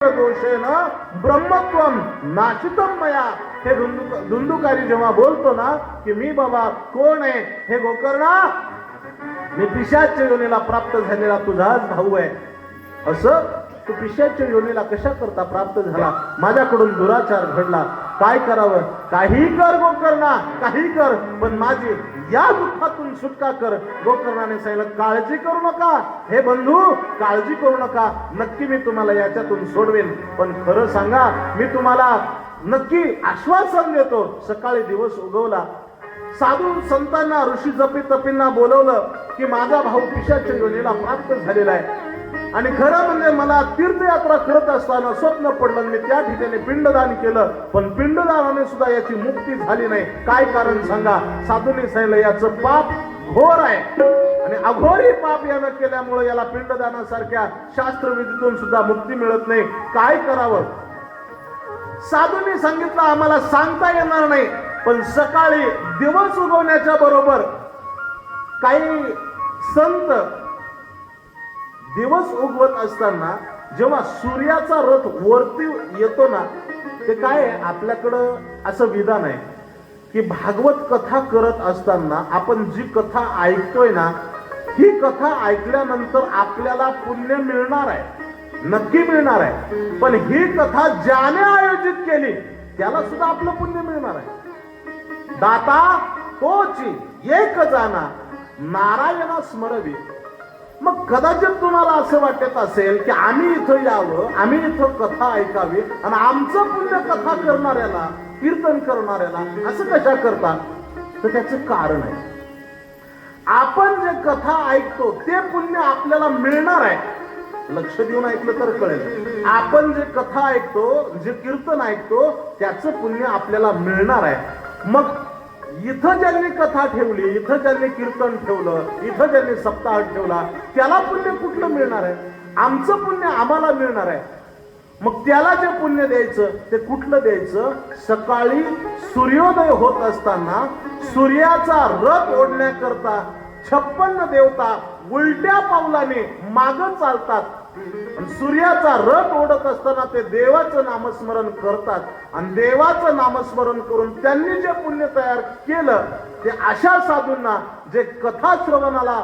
दोषेन ब्रह्मत्वम नाशितम मया. हे धुंदुकारी जेव्हा बोलतो ना की मी बाबा कोण आहे, हे गोकर्णा मी पिशाच्य योनीला प्राप्त झालेला तुझाच भाऊ आहे. असं तू पिशाच्य योनीला कशा करता प्राप्त झाला? माझ्याकडून दुराचार घडला, काय करावं? काही कर गोकर्णा, काही कर, पण माझी या दुःखातून सुटका कर. गोकर्णाने सांगितलं काळजी करू नका हे बंधू, काळजी करू नका, नक्की मी तुम्हाला याच्यातून सोडवेन. पण खरं सांगा, मी तुम्हाला नक्की आश्वासन देतो. सकाळी दिवस उगवला, साधू संतांना ऋषी जपी तपींना बोलवलं की माझा भाऊ पिशाच्य योनीला प्राप्त झालेला आहे. आणि खरं म्हणजे मला तीर्थयात्रा करत असताना स्वप्न पडलं, मी त्या ठिकाणी पिंडदान केलं, पण पिंडदानाने सुद्धा याची मुक्ती झाली नाही. काय कारण सांगा? साधूने सांगितलं याचं पाप घोर आहे आणि अघोरी पाप यानं केल्यामुळे याला पिंडदानासारख्या शास्त्रविधीतून सुद्धा मुक्ती मिळत नाही. काय करावं? साधूने सांगितलं आम्हाला सांगता येणार नाही, पण सकाळी दिवस उगवण्याच्या बरोबर काही संत दिवस उगवत असताना जेव्हा सूर्याचा रथ वरती येतो ना, ते काय आहे, आपल्याकडं असं विधान आहे की भागवत कथा करत असताना आपण जी कथा ऐकतोय ना, ही कथा ऐकल्यानंतर आपल्याला पुण्य मिळणार आहे, नक्की मिळणार आहे. पण ही कथा ज्याने आयोजित केली त्याला सुद्धा आपलं पुण्य मिळणार आहे. दाता तोची एक जाना नारायणा स्मरवी. मग कदाचित तुम्हाला असं वाटत असेल की आम्ही इथं यावं, आम्ही इथं कथा ऐकावी आणि आमचं पुण्य कथा करणाऱ्याला, कीर्तन करणाऱ्याला असं कशा करता? तर त्याचं कारण आहे, आपण जे कथा ऐकतो ते पुण्य आपल्याला मिळणार आहे. लक्ष देऊन ऐकलं तर कळेल. आपण जे कथा ऐकतो, जे कीर्तन ऐकतो, त्याचं पुण्य आपल्याला मिळणार आहे. मग इथं ज्यांनी कथा ठेवली, इथं ज्यांनी कीर्तन ठेवलं, इथं ज्यांनी सप्ताह ठेवला, त्याला पुण्य कुठलं मिळणार आहे? आमचं पुण्य आम्हाला मिळणार आहे. मग त्याला जे पुण्य द्यायचं ते कुठलं द्यायचं? सकाळी सूर्योदय होत असताना सूर्याचा रथ ओढण्याकरता 56 देवता उलट्या पावलाने माग चालतात. सूर्याचा रथ ओढत असताना ते देवाचं नामस्मरण करतात आणि देवाचं नामस्मरण करून त्यांनी जे पुण्य तयार केलं ते अशा साधूंना जे कथा श्रवणाला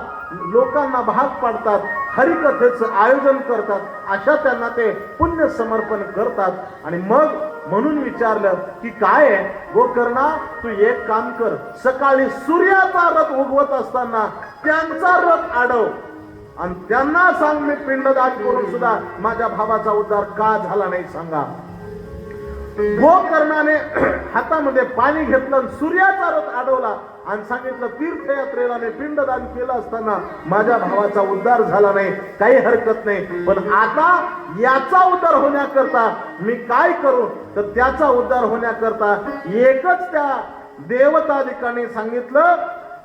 लोकांना भाग पाडतात, हरिकथेचं आयोजन करतात, अशा त्यांना ते पुण्य समर्पण करतात. आणि मग म्हणून विचारलं की काय आहे गोकर्णा, तू एक काम कर, सकाळी सूर्याचा रथ उगवत असताना त्यांचा रथ अडव आणि त्यांना सांग मी पिंडदान करून सुद्धा माझ्या भावाचा उद्धार का झाला नाही सांगा. गोकर्णाने हातामध्ये पाणी घेतलं, सूर्याचा रथ अडवला आणि सांगितलं तीर्थयात्रेला मी पिंडदान केलं असताना माझ्या भावाचा उद्धार झाला नाही, काही हरकत नाही, पण आता याचा उद्धार होण्याकरता मी काय करू? तर त्याचा उद्धार होण्याकरता एकच त्या देवताधिकाने सांगितलं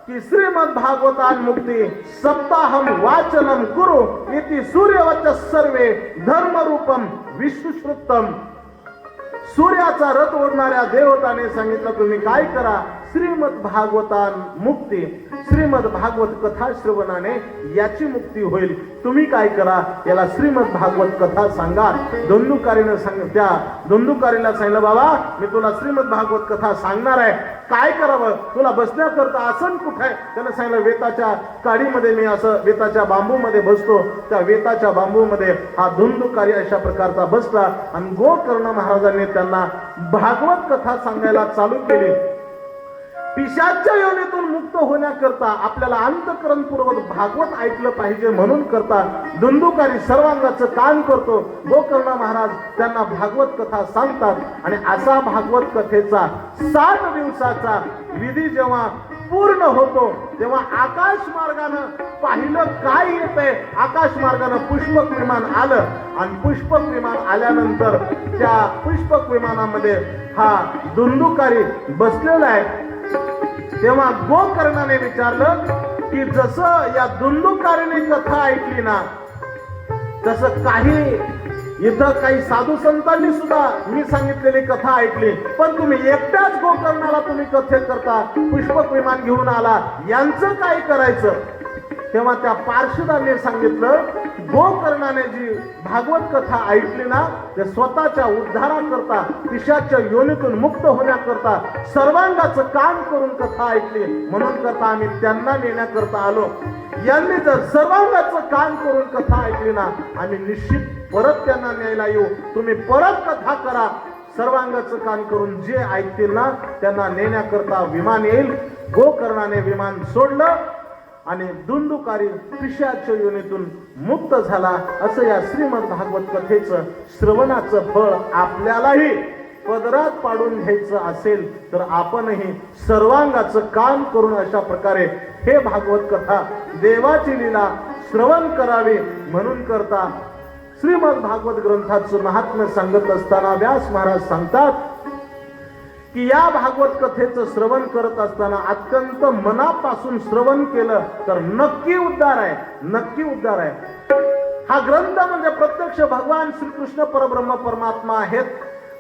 की श्रीमद भागवतान मुक्ती सप्ताहम वाचनम कुरु इति सूर्यवच सर्वे धर्मरूपम विश्वश्रुतम. सूर्याचा रथ ओढणाऱ्या देवताने सांगितलं तुम्ही काय करा? श्रीमद भागवतान मुक्ती, श्रीमद भागवत कथा श्रवणाने याची मुक्ती होईल. तुम्ही काय करा? याला श्रीमद भागवत कथा सांगा. धुंदुकारीनं त्या धुंदुकारीला सांगितलं बाबा मी तुला श्रीमद भागवत कथा सांगणार आहे, काय करावं? तुला बसण्याकरता आसन कुठे आहे? त्यानं सांगितलं वेताच्या काडीमध्ये मी असं वेताच्या बांबूमध्ये बसतो. त्या वेताच्या बांबूमध्ये हा धुंदुकारी अशा प्रकारचा बसला आणि गोकर्ण महाराजांनी त्यांना भागवत कथा सांगायला चालू केली. पिशाच्य योनीतून मुक्त होण्याकरता आपल्याला अंतःकरणपूर्वक भागवत ऐकलं पाहिजे म्हणून करता धुंदुकारी सर्वांगाचं काम करतो. गोकर्ण महाराज त्यांना भागवत कथा सांगतात आणि असा भागवत कथेचा 7 दिवसाचा विधी जेव्हा पूर्ण होतो तेव्हा आकाश मार्गानं पाहिलं काय येतंय. आकाश मार्गानं पुष्पक विमान आलं आणि पुष्पक विमान आल्यानंतर त्या पुष्पक विमानामध्ये हा धुंदुकारी बसलेला आहे. तेव्हा गोकर्णाने विचारलं की जसं या धुंदुकारीने कथा ऐकली ना, तसं काही साधू संतांनी सुद्धा मी सांगितलेली कथा ऐकली, पण तुम्ही एकट्याच गोकर्णाला तुम्ही कथे करता, पुष्पक विमान घेऊन आला, यांचं काय करायचं? तेव्हा त्या पार्षदाने सांगितलं की गोकर्णाने जी भागवत कथा ऐकली ना, ते स्वतःच्या उद्धाराकरता, पिशाच्या योनीतून मुक्त होण्याकरता सर्वांगाचं काम करून कथा ऐकली, म्हणून करता आम्ही त्यांना नेण्याकरता आलो. यांनी जर सर्वांगाचं काम करून कथा ऐकली ना, आम्ही निश्चित परत त्यांना न्यायला येऊ. तुम्ही परत कथा करा. सर्वांगाचं काम करून जे ऐकतील ना त्यांना नेण्याकरता विमान येईल. गोकर्णाने विमान सोडलं आणि दुंदुकारी पिशाच्या योनीतून मुक्त झाला. असं या श्रीमद भागवत कथेचं श्रवणाचं फळ आपल्यालाही पदरात पाडून घ्यायचं असेल तर आपणही सर्वांगाचं काम करून अशा प्रकारे हे भागवत कथा देवाची लीला श्रवण करावी. म्हणून करता श्रीमद भागवत ग्रंथाचं महात्म्य सांगत असताना व्यास महाराज सांगतात की या भागवत कथेचं श्रवण करत असताना अत्यंत मनापासून श्रवण केलं तर नक्की उद्धार आहे, नक्की उद्धार आहे. हा ग्रंथ म्हणजे प्रत्यक्ष भगवान श्रीकृष्ण परब्रह्म परमात्मा आहेत.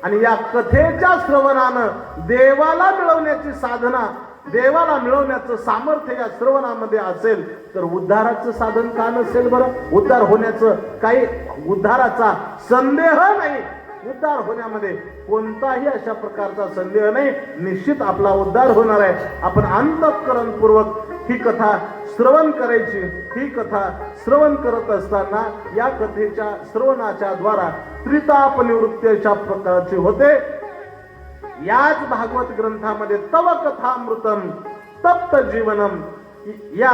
आणि या कथेच्या श्रवणानं देवाला मिळवण्याची साधना, देवाला मिळवण्याचं सामर्थ्य या श्रवणामध्ये असेल तर उद्धाराचं साधन का नसेल बरं? उद्धार होण्याचं काही, उद्धाराचा संदेह नाही. उद्धार होण्यामध्ये कोणताही अशा प्रकारचा संदेह नाही. निश्चित आपला उद्धार होणार आहे. आपण अंतःकरणपूर्वक ही कथा श्रवण करायची. ही कथा श्रवण करत असताना या कथेच्या श्रवणाच्या द्वारा त्रिताप निवृत्ती अशा प्रकारची होते. याच भागवत ग्रंथामध्ये तव कथामृतम तप्त जीवनम, या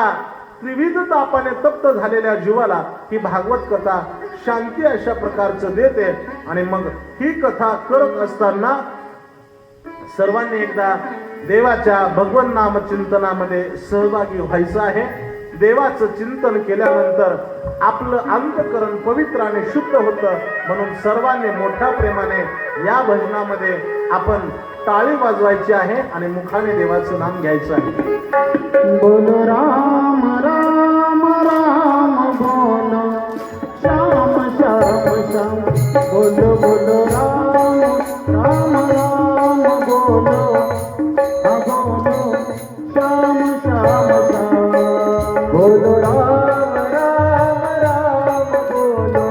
त्रिविध तापाने तप्त झालेल्या जीवाला ही भागवत कथा शांती अशा प्रकारचं देते. आणि मग ही कथा करत असताना सर्वांनी एकदा देवाच्या भगवन नाम चिंतनामध्ये सहभागी व्हायचं आहे. देवाचं चिंतन केल्यानंतर आपलं अंतःकरण पवित्र आणि शुद्ध होतं. म्हणून सर्वांनी मोठ्या प्रेमाने या भजनामध्ये आपण टाळी वाजवायची आहे आणि मुखाने देवाचं नाम घ्यायचं आहे. बोलो राम राम राम बोलो श्याम श्याम श्याम, बोलो बोलो राम राम राम बोलो, हा बोलो श्याम श्याम श्याम, बोलो राम राम राम बोलो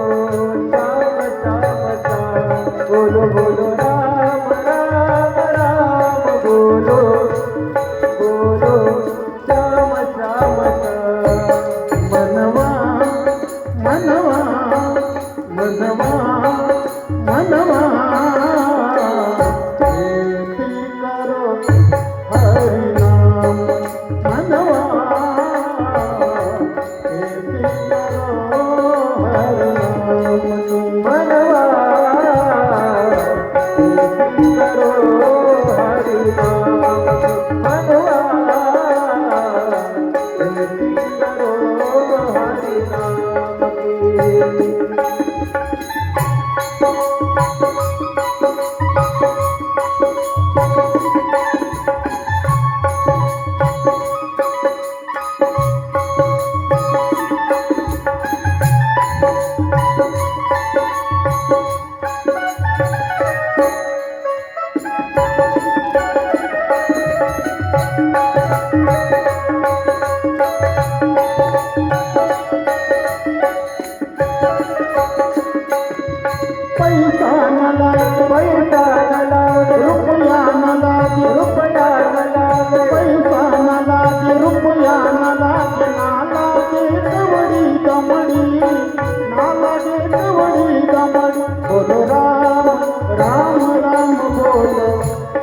श्याम श्याम श्याम, बोलो बोलो राम राम राम बोलो, बोलो श्याम श्याम श्याम. मनवा मनवा मनवा मनवा खेती करो हरि नाम, मनवा खेती करो हरि नाम, मनवा खेती करो हरि नाम, मनवा खेती करो हरि नाम की. पैसा न लागे, पैसा न लागे, रुपया न लागे, रुपया न लागे, पैसा न लागे, रुपया न लागे, ना लागे कवडी कमडी, ना लागे कवडी कमडी. बोलो राम राम राम बोलो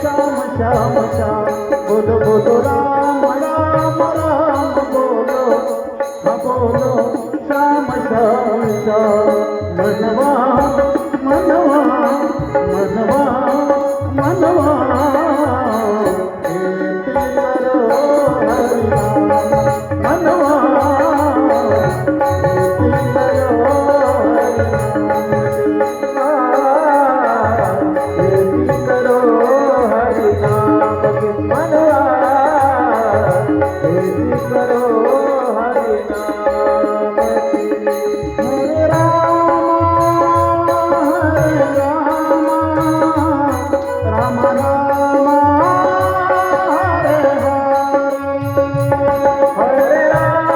श्याम श्याम श्याम, बोलो बोलो राम राम राम बोलो, हा बोलो श्याम श्याम श्याम. मनवा मनवा मनवा मनवा खेती करो हरि नाम, मनवा खेती करो हरि नाम, खेती करो हरि नाम की, मनवा खेती करो हरि नाम की. हरे राम राम राम हरे हरे, हरे राम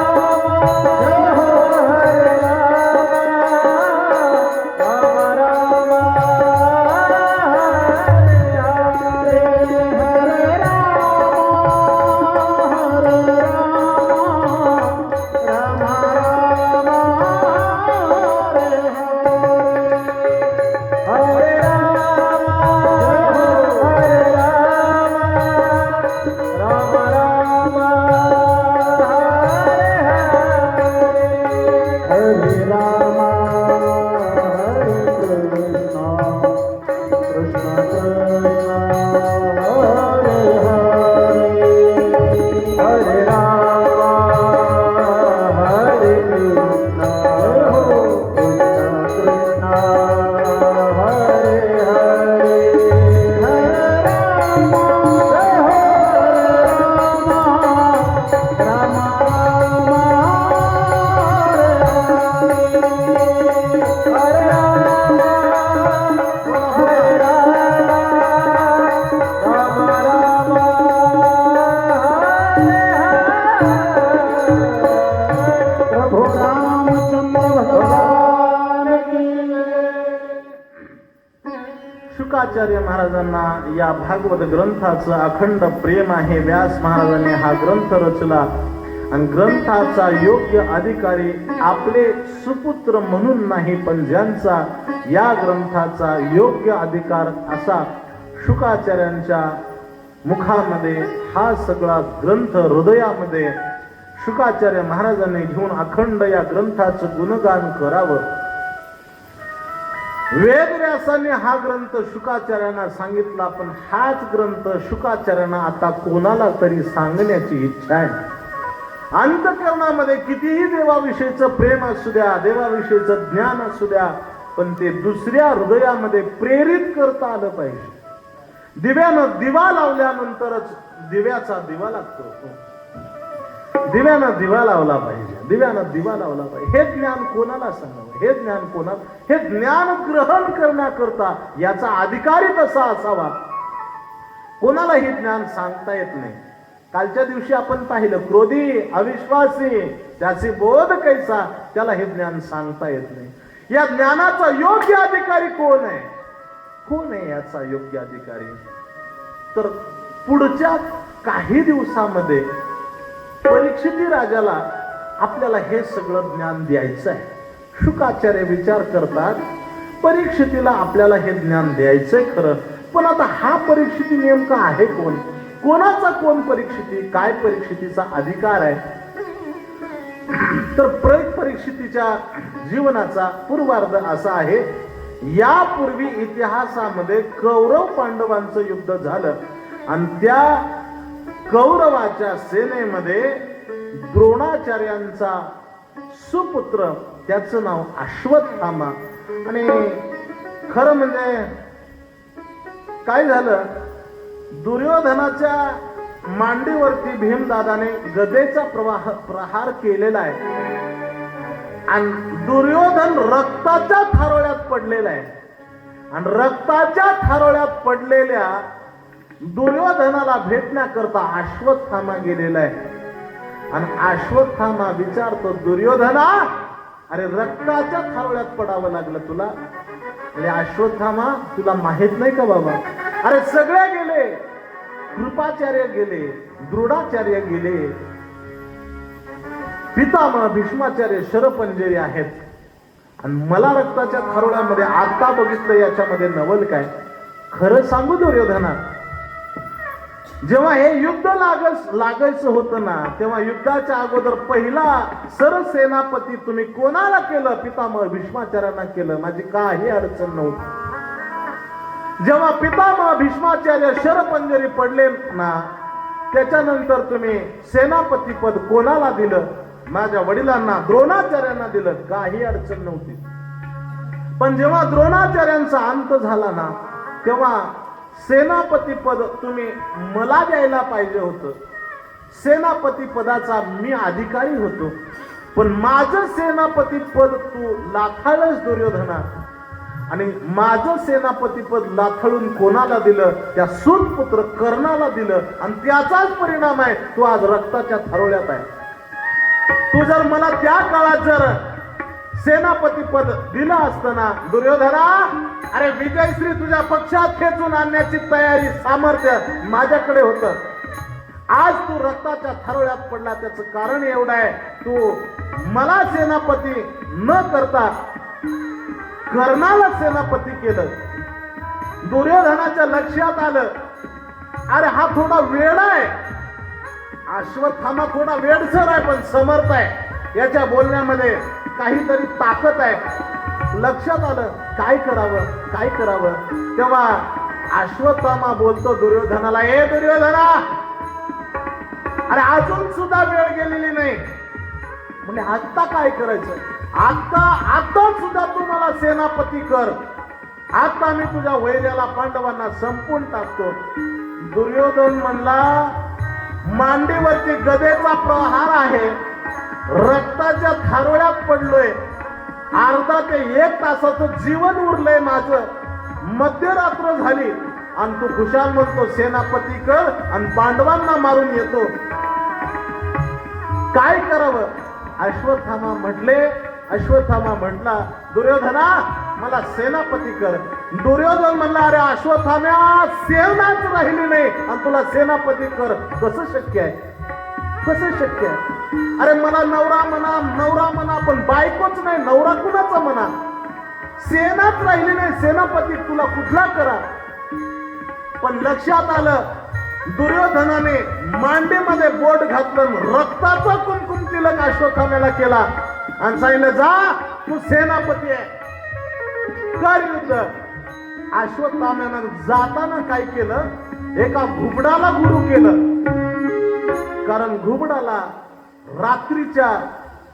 शुकाचार्य महाराजांना या भागवत ग्रंथाचं अखंड प्रेम आहे. व्यास महाराजांनी हा ग्रंथ रचला आणि ग्रंथाचा योग्य अधिकारी आपले सुपुत्र म्हणून नाही, पण ज्यांचा या ग्रंथाचा योग्य अधिकार असा शुकाचार्यांच्या मुखामध्ये हा सगळा ग्रंथ हृदयामध्ये शुकाचार्य महाराजांनी घेऊन अखंड या ग्रंथाचं गुणगान करावं. वेदव्यासाने हा ग्रंथ शुकाचार्यांना सांगितला, पण हाच ग्रंथ शुकाचार्यांना आता कोणाला तरी सांगण्याची इच्छा आहे. अंतःकरणामध्ये कितीही देवाविषयीचं प्रेम असू द्या, देवाविषयीचं ज्ञान असू द्या, पण ते दुसऱ्या हृदयामध्ये प्रेरित करता आलं पाहिजे. दिव्यानं दिवा लावल्यानंतरच दिव्याचा दिवा लागतो. दिव्यानं दिवा लावला पाहिजे, दिव्यानं दिवा लावला पाहिजे. हे ज्ञान कोणाला सांगावं, हे ज्ञान कोणाला, हे ज्ञान ग्रहण करण्याकरता याचा अधिकारी कसा असावा, कोणाला हे ज्ञान सांगता येत नाही. कालच्या दिवशी आपण पाहिलं, क्रोधी अविश्वासी त्याचे बोध कैसा, त्याला हे ज्ञान सांगता येत नाही. या ज्ञानाचा योग्य अधिकारी कोण आहे, कोण आहे याचा योग्य अधिकारी? तर पुढच्या काही दिवसामध्ये परीक्षिती राजाला आपल्याला हे सगळं ज्ञान द्यायचं आहे. शुकाचार्य विचार करतात, परीक्षितीला आपल्याला हे ज्ञान द्यायचंय खरं, पण आता हा परीक्षिती नेमका आहे कोण, कोणाचा कोण परीक्षिती, काय परीक्षितीचा अधिकार आहे? तर परीक्षितीच्या जीवनाचा पूर्वार्ध असा आहे, यापूर्वी इतिहासामध्ये कौरव पांडवांचं युद्ध झालं आणि त्या कौरवाच्या सेनेमध्ये द्रोणाचार्यांचा सुपुत्र, त्याचं नाव अश्वत्थामा. आणि खरं म्हणजे काय झालं, दुर्योधनाच्या मांडीवरती भीमदादाने गदेचा प्रहार केलेला आहे आणि दुर्योधन रक्ताच्या थारोळ्यात पडलेला आहे. आणि रक्ताच्या थारोळ्यात पडलेल्या दुर्योधनाला भेटण्याकरता अश्वत्थामा गेलेला आहे. आणि अश्वत्थामा विचारतो, दुर्योधना, अरे रक्ताच्या थारोळ्यात पडावं लागलं तुला? अरे अश्वत्थामा, तुला माहित नाही का बाबा, अरे सगळे गेले, कृपाचार्य गेले, द्रोणाचार्य गेले, पितामह भीष्माचार्य शरपंजरी आहेत, आणि मला रक्ताच्या थारोळ्यामध्ये आता बघितलं, याच्यामध्ये नवल काय? खरं सांगू दुर्योधना, जेव्हा हे युद्ध लागायचं होतं ना, तेव्हा युद्धाच्या अगोदर पहिला सरसेनापती तुम्ही कोणाला केलं? पितामह भीष्माचार्यांना केलं. माझी काही अडचण नव्हती. जेव्हा पितामह भीष्माचार्य शरपंजरी पडले ना, त्याच्यानंतर तुम्ही सेनापती पद कोणाला दिलं? माझ्या वडिलांना, द्रोणाचार्यांना दिलं. काही अडचण नव्हती. पण जेव्हा द्रोणाचार्यांचा अंत झाला ना, तेव्हा सेनापती पद तुम्ही मला द्यायला पाहिजे होतं. सेनापती पदाचा मी अधिकारी होतो, पण माझं सेनापती पद तू लाथाळस दुर्योधना. आणि माझं सेनापती पद लाथळून कोणाला दिलं? त्या सूतपुत्र कर्णाला दिलं. आणि त्याचाच परिणाम आहे, तू आज रक्ताच्या थारोळ्यात आहे. तू जर मला त्या काळात जर सेनापती पद दिलं असताना दुर्योधना, अरे विजयश्री तुझ्या पक्षात खेचून आणण्याची तयारी, सामर्थ्य माझ्याकडे होतं. आज तू रक्ताच्या थारोळ्यात पडला, त्याचं कारण एवढं आहे, तू मला सेनापती न करता कर्णाला सेनापती केलं. दुर्योधनाच्या लक्षात आलं, अरे हा थोडा वेड आहे, अश्वत्थामा थोडा वेडसर आहे, पण समर्थ आहे, याच्या बोलण्यामध्ये काहीतरी ताकद आहे. लक्षात आलं, काय करावं, काय करावं. तेव्हा अश्वत्थामा बोलतो दुर्योधनाला, ए दुर्योधना, अरे अजून सुद्धा वेळ गेलेली नाही, म्हणजे आता काय करायचं? आता सुद्धा तू मला सेनापती कर. आता मी तुझ्या वैर्याला, पांडवांना संपून टाकतो. दुर्योधन म्हणला, मांडीवरती गदेचा प्रहार आहे, रक्ताच्या थारोळ्यात पडलोय, अर्धा ते 1 तासाचं जीवन उरलंय माझं, मध्यरात्र झाली, आणि तू खुशाल म्हणतो सेनापती कर आणि पांडवांना मारून येतो. काय करावं? अश्वत्थामा म्हटला, दुर्योधना, मला सेनापती कर. दुर्योधन म्हणला, अरे अश्वत्थाम्या, सेनाच राहिली नाही आणि तुला सेनापती कर, कसं शक्य आहे? कसं शक्य आहे? अरे मला नवरा म्हणा, पण बायकोच नाही, नवरा कुणाचा म्हणा? सेनाच राहिली नाही, सेनापती तुला कुठला करा? पण लक्षात आलं, दुर्योधनाने मांडीमध्ये बोट घातलं, रक्ताचा कुमकुम तिलक अश्वत्थाम्याला केला आणि सांगितलं, जा तू सेनापती आहे, कर युद्ध. अश्वत्थाम्यानं जाताना काय केलं, एका घुबडाला गुरु केलं. कारण घुबडाला रात्रीच्या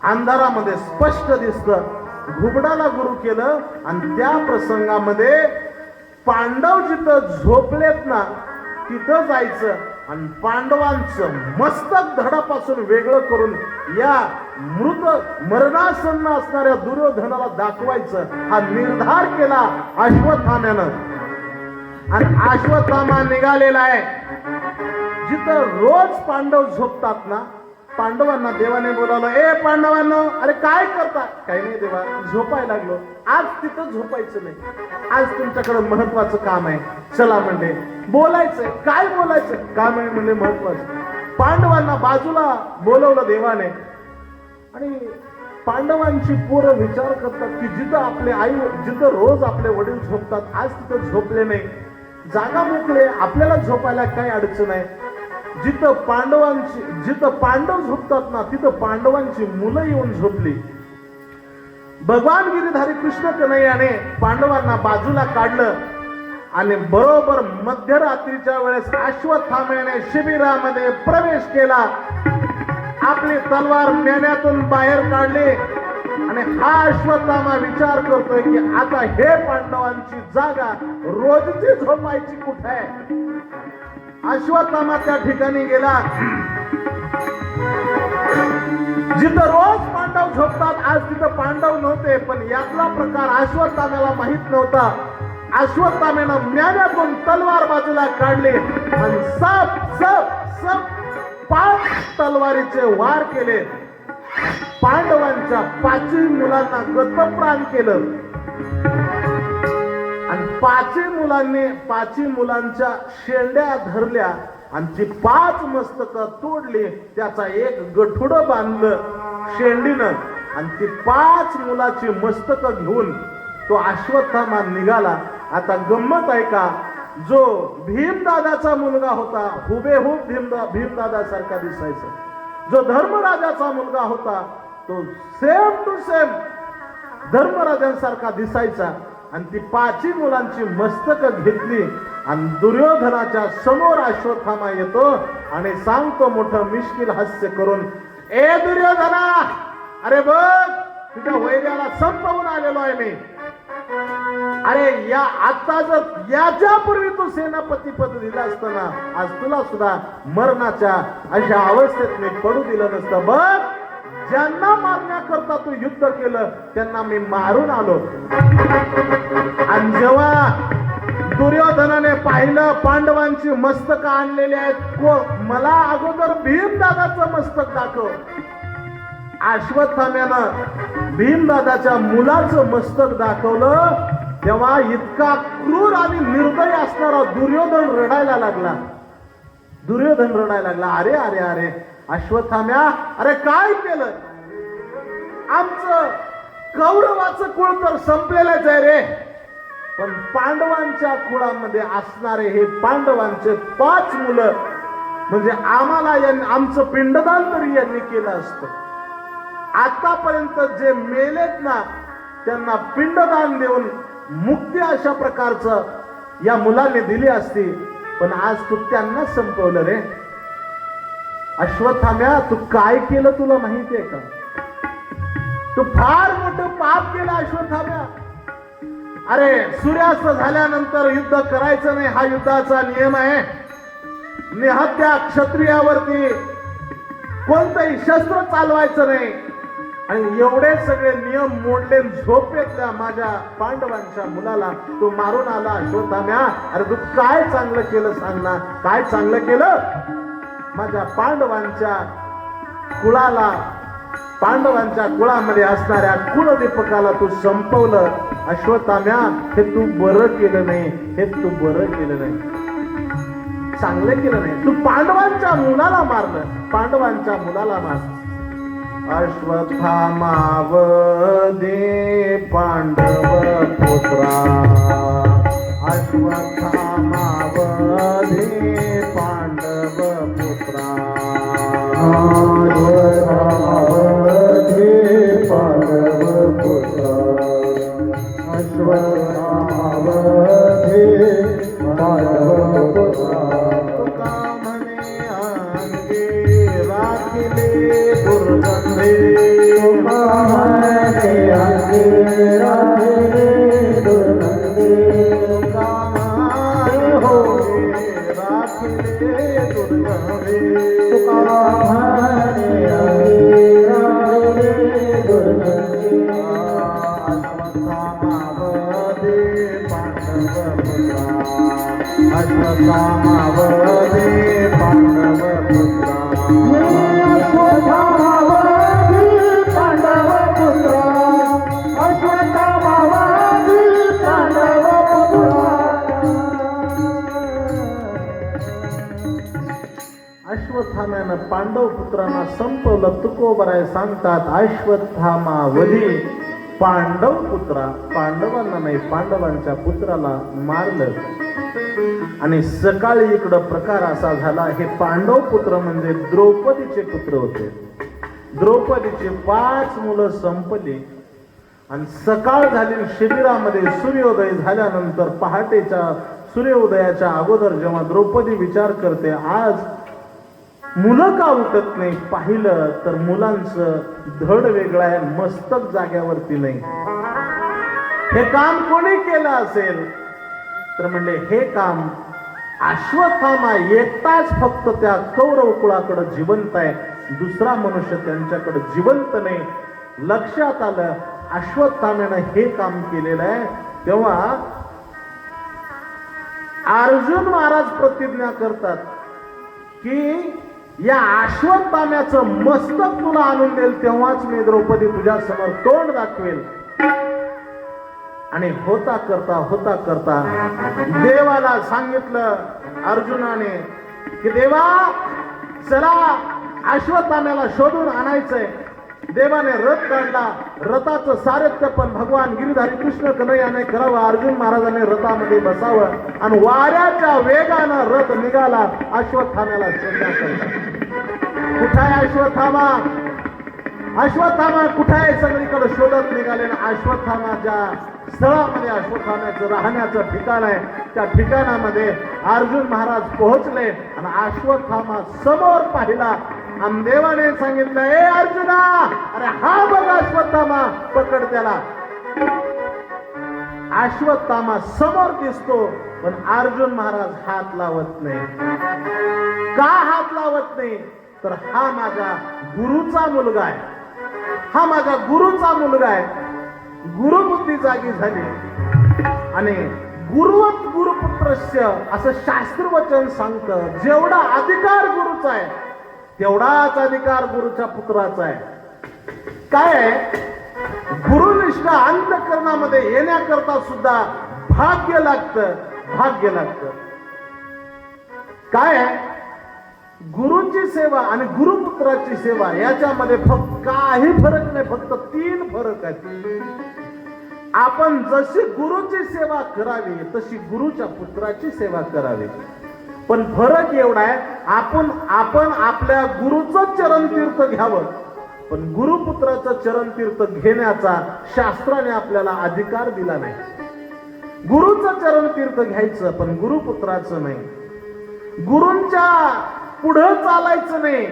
अंधारामध्ये स्पष्ट दिसतं. घुबडाला गुरु केलं आणि त्या प्रसंगामध्ये पांडव जिथं झोपलेत ना तिथं जायचं आणि पांडवांचं मस्तक धडापासून वेगळं करून या मरणासन्न असणाऱ्या दुर्योधनाला दाखवायचं, हा निर्धार केला अश्वत्थाम्यानं. आणि अश्वत्थामा निघालेला आहे. जिथं रोज पांडव झोपतात ना, पांडवांना देवाने बोलावलं, ए पांडवांनो, अरे काय करता? काही नाही देवा, झोपायला लागलो. आज तिथं झोपायचं नाही, आज तुमच्याकडे महत्वाचं काम आहे, चला म्हणले. बोलायचंय, काय बोलायचं? काम आहे म्हणले महत्वाचं. पांडवांना बाजूला बोलवलं देवाने आणि पांडवांची पोरं विचार करतात की जिथं आपले आई, जिथं रोज आपले वडील झोपतात, आज तिथं झोपले नाही, जागा मोकळे, आपल्याला झोपायला काही अडचण आहे. जिथं पांडव झोपतात ना तिथं पांडवांची मुलं येऊन झोपली. भगवान गिरीधारी कृष्ण कन्हैयाने पांडवांना बाजूला काढलं आणि बरोबर मध्यरात्रीच्या वेळेस अश्वत्थाम्याने शिबिरामध्ये प्रवेश केला. आपली तलवार मेण्यातून बाहेर काढली आणि हा अश्वत्थामा विचार करतोय की आता हे पांडवांची जागा रोजची झोपायची कुठे आहे. अश्वत्थामा त्या ठिकाणी गेला जिथं रोज पांडव झोपतात, आज तिथं पांडव नव्हते. पण यातला प्रकार अश्वत्थाम्याला माहित नव्हता. अश्वत्थाम्यानं म्याण्यातून तलवार बाजूला काढली आणि सप 5 तलवारीचे वार केले. पांडवांच्या 5 मुलांना गतप्राण केलं आणि 5 मुलांच्या शेंड्या धरल्या आणि ती 5 मस्तक तोडली. त्याचा एक गठुड बांधलं शेंडीनं आणि ती 5 मुलाची मस्तक घेऊन तो अश्वत्थामा निघाला. आता गंमत आहे का, जो भीमदादाचा मुलगा होता, हुबेहूब भीमदादा सारखा दिसायचा. जो धर्मराजाचा मुलगा होता तो सेम टू सेम धर्मराजांसारखा दिसायचा. आणि ती 5 मुलांची मस्तक घेतली आणि दुर्योधनाच्या समोर अश्वत्थामा येतो आणि सांगतो मोठं मिश्किल हास्य करून, ए दुर्योधना, अरे बघ तुझ्या वैर्याला संपवून आलेलो आहे मी. अरे या आता जर याच्यापूर्वी तू सेनापती पद दिलं असतं ना, आज तुला सुद्धा मरणाच्या अशा अवस्थेत मी पडू दिलं नसतं. बघ, ज्यांना मारण्याकरता तू युद्ध केलं त्यांना मी मारून आलो. आणि जेव्हा दुर्योधनाने पाहिलं पांडवांची मस्तक आणलेली आहेत, मला अगोदर भीमदादाचं मस्तक दाखव. अश्वत्थाम्यानं भीमदादाच्या मुलाचं मस्तक दाखवलं. तेव्हा इतका क्रूर आणि निर्दय असणारा दुर्योधन रडायला लागला. अरे अरे अरे अश्वत्थाम्या, अरे काय केलं? आमचं कौरवाचं कुळ तर संपलेलंच आहे रे, पण पांडवांच्या कुळामध्ये असणारे हे पांडवांचे 5 मुलं, म्हणजे आम्हाला आमचं पिंडदान तरी यांनी केलं असतं. आतापर्यंत जे मेलेत ना त्यांना पिंडदान देऊन मुक्ती अशा प्रकारचं या मुलाने दिली असती, पण आज तू त्यांना संपवलं रे. अश्वत्थाम्या, तू काय केलं तुला माहितीये का? तू फार मोठं पाप केलं अश्वत्थाम्या. अरे सूर्यास्त झाल्यानंतर युद्ध करायचं नाही, हा युद्धाचा नियम आहे. निहत्या क्षत्रियावरती कोणतंही शस्त्र चालवायचं नाही. आणि एवढे सगळे नियम मोडले, झोपेतल्या माझ्या पांडवांच्या मुलाला तू मारून आला अश्वत्थाम्या. अरे तू काय चांगलं केलं सांग ना, काय चांगलं केलं? माझ्या पांडवांच्या कुळाला पांडवांच्या कुळामध्ये असणाऱ्या कुलदीपकाला तू संपवलं. अश्वत्थाम्या, हे तू बरं केलं नाही, हे तू बरं केलं नाही, चांगलं केलं नाही. तू पांडवांच्या मुलाला मारलं, पांडवांच्या मुलाला मारलं. अश्वत्थामावधे पांडव पुत्रा, अश्वत्थामावधे पांडव पुत्रा, अश्वत्थामावधे पांडव पुत्रा, अश्वत्थामावधे पांडव पुत्रा. तुका म्हणे अंगे राखिले दुर्गंधे, तुका म्हणे अंगे राखिले दुर्गंधे, तुका म्हणे हो राखिले दुर्गंधे. तुका म्हणे अंगे राखिले दुर्गंधे. अश्वत्थामावधे पांडव पुत्रा, अश्वत्थामावधे पांडव पुत्रा. अश्वत्थामावधे पांडव पुत्रा, अश्वत्थामावधे पांडव पुत्रा. अश्वत्थाम्यानं पांडव पुत्रांना संपवलं. तुकोबराय सांगतात अश्वत्थामावधी पांडव पुत्रा, पांडवांना नाही पांडवांच्या पुत्राला मारलं. आणि सकाळी इकडं प्रकार असा झाला, हे पांडव पुत्र म्हणजे द्रौपदीचे पुत्र होते. द्रौपदीची 5 मुलं संपली. आणि सकाळ झाली, शिबिरामध्ये सूर्योदय झाल्यानंतर पहाटेच्या सूर्योदयाच्या अगोदर जेव्हा द्रौपदी विचार करते, आज मुलं का उठत नाही, पाहिलं तर मुलांचं धड वेगळं आहे, मस्तक जाग्यावरती नाही. हे काम कोणी केलं असेल तर म्हणले हे काम अश्वत्थामा एकटाच फक्त त्या कौरव कुळाकडे जिवंत आहे, दुसरा मनुष्य त्यांच्याकडे जिवंत नाही. लक्षात आलं अश्वत्थाम्यानं हे काम केलेलं आहे. तेव्हा अर्जुन महाराज प्रतिज्ञा करतात की या अश्वत्थाम्याचं मस्तक तुला आणून देईल, तेव्हाच मी द्रौपदी तुझ्या समोर तोंड दाखवेल. आणि होता करता देवाला सांगितलं अर्जुनाने की देवा चला अश्वत्थाम्याला शोधून आणायचंय. देवाने रथ काढला. रथाचं सारथ्य पण भगवान गिरीधारी कृष्ण कन्हैयाने करावं. अर्जुन महाराजांनी रथामध्ये बसावं आणि वाऱ्याच्या वेगानं रथ निघाला अश्वत्थाम्याला शोधण्याकरता. कुठाय अश्वत्थामा, अश्वत्थामा कुठाय, सगळीकडे शोधत निघाले. अश्वत्थामाच्या स्थळामध्ये अश्वत्थाम्याचं राहण्याचं ठिकाण आहे. त्या ठिकाणामध्ये अर्जुन महाराज पोहोचले आणि अश्वत्थामा समोर पाहिला. आणि देवाने सांगितलं, ए अर्जुना, अरे हा बघ अश्वत्थामा, पकड त्याला. अश्वत्थामा समोर दिसतो पण अर्जुन महाराज हात लावत नाही. का हात लावत नाही तर हा माझा गुरुचा मुलगा आहे, हा माझा गुरुचा मुलगा आहे. गुरुबुद्धी जागी झाली आणि गुरुवत गुरुपुत्रस्य असं शास्त्रवचन सांगतं. जेवढा अधिकार गुरुचा आहे तेवढाच अधिकार गुरुच्या पुत्राचा आहे. काय आहे, गुरुनिष्ठ अंतःकरणामध्ये येण्याकरता सुद्धा भाग्य लागतं, भाग्य लागतं. काय आहे, गुरुची सेवा आणि गुरुपुत्राची सेवा याच्यामध्ये फक्त काही फरक नाही, फक्त 3 फरक आहेत. आपण जशी गुरुची सेवा करावी तशी गुरुच्या पुत्राची सेवा करावी. पण फरक एवढा आहे, आपण आपल्या गुरुचं चरण तीर्थ घ्यावं, पण गुरुपुत्राचं चरण तीर्थ घेण्याचा शास्त्राने आपल्याला अधिकार दिला नाही. गुरुचं चरण तीर्थ घ्यायचं पण गुरुपुत्राचं नाही. गुरूंच्या पुढं चालायचं नाही,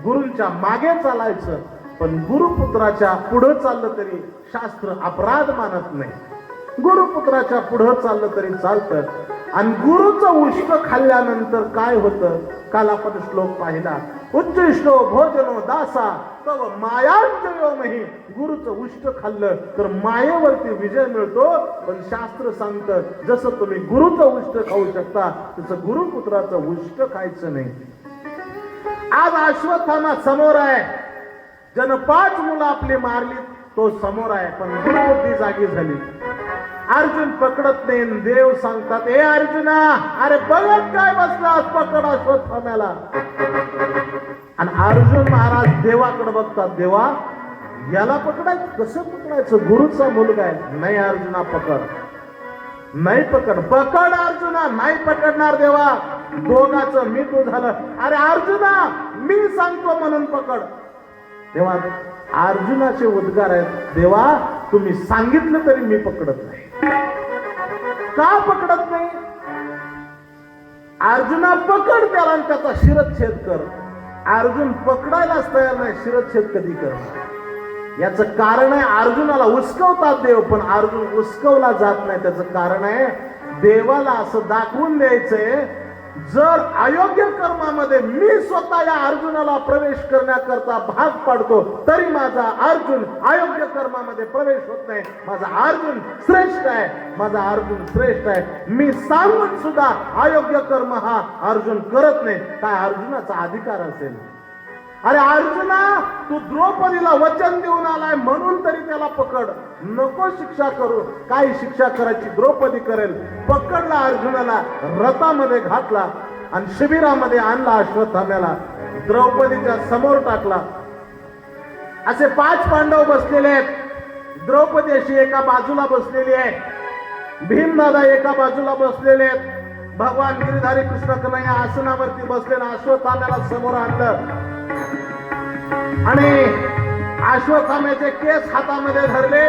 गुरूंच्या मागे चालायचं. पण गुरुपुत्राच्या पुढं चाललं तरी शास्त्र अपराध मानत नाही. गुरुपुत्राच्या पुढं चाललं तरी चालतं. आणि गुरुचं उष्ट खाल्ल्यानंतर काय होतं, काल आपण श्लोक पाहिला, उच्चिष्टो भोजनो दासा तव मायांजयोमहि. गुरुचं उष्ट खाल्लं तर मायेवरती विजय मिळतो. पण शास्त्र सांगतं जसं तुम्ही गुरुचं उष्ट खाऊ शकता तसं गुरुपुत्राचं उष्ट खायचं नाही. आज अश्वत्थामा समोर आहे, ज्यानं 5 मुलं आपली मारली तो समोर आहे, पण दुर्बुद्धी जागी झाली. अर्जुन पकडत नाही. देव सांगतात, ए अर्जुना, अरे बघत काय बसलास, पकड अश्वत्थाम्याला. आणि अर्जुन महाराज देवाकडे बघतात, देवा याला पकडायचं, कसं पकडायचं, गुरुचा मुलगा आहे. नाही अर्जुना पकड, नाही पकड, पकड अर्जुना. नाही पकडणार देवा, दोघाचं मी तू झालं. अरे अर्जुना, मी सांगतो म्हणून पकड. तेव्हा अर्जुनाचे उद्गार आहेत, देवा तुम्ही सांगितलं तरी मी पकडत नाही. का पकडत नाही? अर्जुना पकड त्याला आणि त्याचा शिरच्छेद कर. अर्जुन पकडायलाच तयार नाही, शिरच्छेद कधी करणार? याचं कारण आहे, अर्जुनाला उस्कवतात देव, पण अर्जुन उस्कवला जात नाही. त्याचं कारण आहे, देवाला असं दाखवून द्यायचंय, जर अयोग्य कर्मामध्ये मी स्वतः या अर्जुनाला प्रवेश करण्याकरता भाग पाडतो, तरी माझा अर्जुन अयोग्य कर्मामध्ये प्रवेश होत नाही. माझा अर्जुन श्रेष्ठ आहे, माझा अर्जुन श्रेष्ठ आहे. मी सांगून सुद्धा अयोग्य कर्म हा अर्जुन करत नाही. काय अर्जुनाचा अधिकार असेल? अरे अर्जुना, तू द्रौपदीला वचन देऊन आलाय म्हणून तरी त्याला पकड, नको शिक्षा करू. काय शिक्षा करायची द्रौपदी करेल. पकडला अर्जुनाला, रथामध्ये घातला आणि शिबिरामध्ये आणला अश्वत्थाम्याला, द्रौपदीच्या समोर टाकला. असे 5 पांडव बसलेले आहेत. द्रौपदी अशी एका बाजूला बसलेली आहे, भीमदादा एका बाजूला बसलेले आहेत. भगवान गिरिधारी कृष्ण कन्हैया आसनावरती बसलेला अश्वत्थाम्याला समोर आणलं आणि अश्वत्थाम्याचे केस हातामध्ये धरले.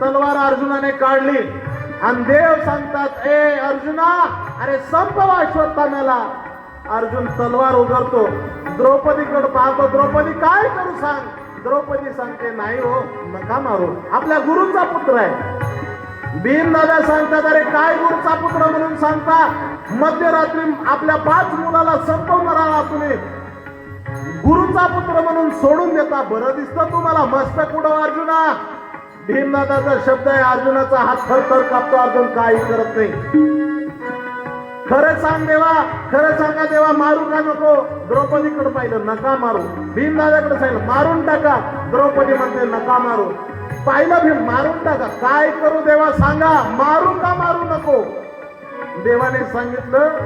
तलवार अर्जुनाने काढली आणि देव सांगतात, ए अर्जुना, अरे संपव अश्वत्थाम्याला. अर्जुन तलवार उगारतो, द्रौपदीकडे पाहतो, द्रौपदी काय करू सांग. द्रौपदी सांगते, नाही हो, नका मारू, आपल्या गुरुचा पुत्र आहे. भीमदादा सांगतात, अरे काय गुरुचा पुत्र म्हणून सांगता, मध्यरात्री आपल्या 5 मुलाला संपवणारा तुम्ही गुरुचा पुत्र म्हणून सोडून देता. बरं दिसतं तुम्हाला, मस्तक उडव अर्जुना. भीमदादाचा शब्द आहे, अर्जुनाचा हात थरथर कापतो. अर्जुन काही करत नाही. खरं सांग देवा, खरं सांगा देवा, मारू का नको? द्रौपदीकडे पाहिलं, नका मारू. भीमदादाकडे सांगितलं, मारून टाका. द्रौपदी म्हणते, नका मारू. पाहिलं भीम, मारून टाका. काय करू देवा सांगा, मारू का मारू नको? देवाने सांगितलं,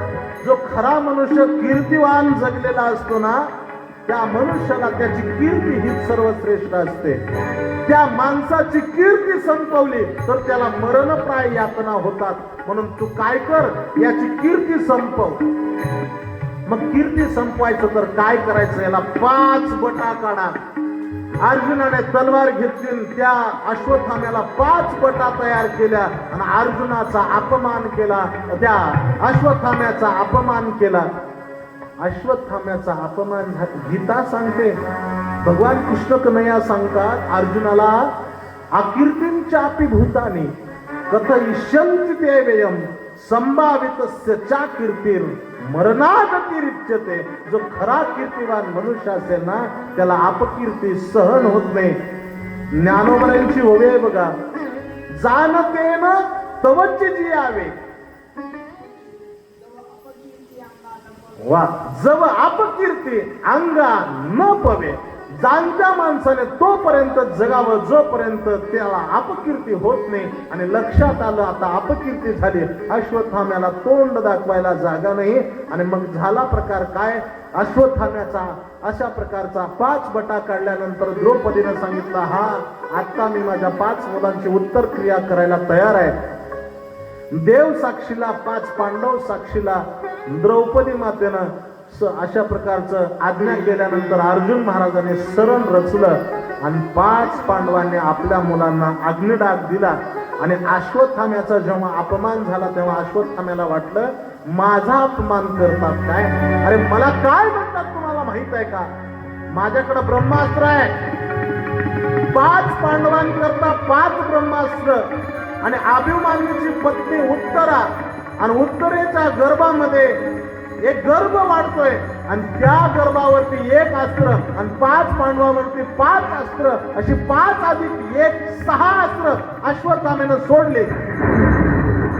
जो खरा मनुष्य कीर्तिवान जगलेला असतो ना, त्या मनुष्याला त्याची कीर्ती ही सर्वश्रेष्ठ असते. त्या माणसाची कीर्ती संपवली तर त्याला मरणप्राय यातना होतात. म्हणून तू काय कर, याची कीर्ती संपव. मग कीर्ती संपवायचं तर काय करायचं? याला 5 बटा काढा. अर्जुनाने तलवार घेतली, त्या अश्वत्थाम्याला 5 बटा तयार केल्या आणि अर्जुनाचा अपमान केला, त्या अश्वत्थाम्याचा अपमान केला. अश्वत्थाम्याचा अपमान गीता सांगते, भगवान कृष्ण कन्हैया सांगतात अर्जुनाला, अकीर्तींचापि भूतानि कथयिष्यन्ति ते व्ययम् संभावितस्य चा कीर्तीर मरणागतिरिच्यते. जो खरा कीर्तिवान मनुष्य असेल ना, त्याला अपकीर्ती सहन होत नाही. ज्ञानोबरांची ओवी आहे बघा, जाणते न तवची जी यावे वा, जव अपकीर्ती अंगा न पवे. जाणत्या माणसाने तोपर्यंत जगावं जोपर्यंत त्याला अपकीर्ती होत नाही. आणि लक्षात आलं आता अपकीर्ती झाली, अश्वत्थाम्याला तोंड दाखवायला जागा नाही. आणि मग झाला प्रकार काय, अश्वत्थाम्याचा अशा प्रकारचा 5 बटा काढल्यानंतर द्रौपदीने सांगितलं, हा आता मी माझ्या 5 मुलांची उत्तर क्रिया करायला तयार आहे. देव साक्षीला, 5 पांडव साक्षीला, द्रौपदी मातेनं अशा प्रकारचं आज्ञा केल्यानंतर अर्जुन महाराजांनी सरण रचलं आणि 5 पांडवांनी आपल्या मुलांना अग्निडाग दिला. आणि अश्वत्थाम्याचा जेव्हा अपमान झाला तेव्हा अश्वत्थाम्याला वाटलं, माझा अपमान करतात काय? अरे मला काय म्हणतात तुम्हाला माहित आहे का? माझ्याकडे ब्रह्मास्त्र आहे. 5 पांडवांकरता 5 ब्रह्मास्त्र. आणि अभिमन्यूची पत्नी उत्तरा, आणि उत्तरेच्या गर्भामध्ये एक गर्भ वाढतोय आणि त्या गर्भावरती 1 अस्त्र आणि 5 पांडवांवरती 5 अस्त्र, अशी 5 अधिक 1 6 अस्त्र अश्वत्थाम्यानं सोडले.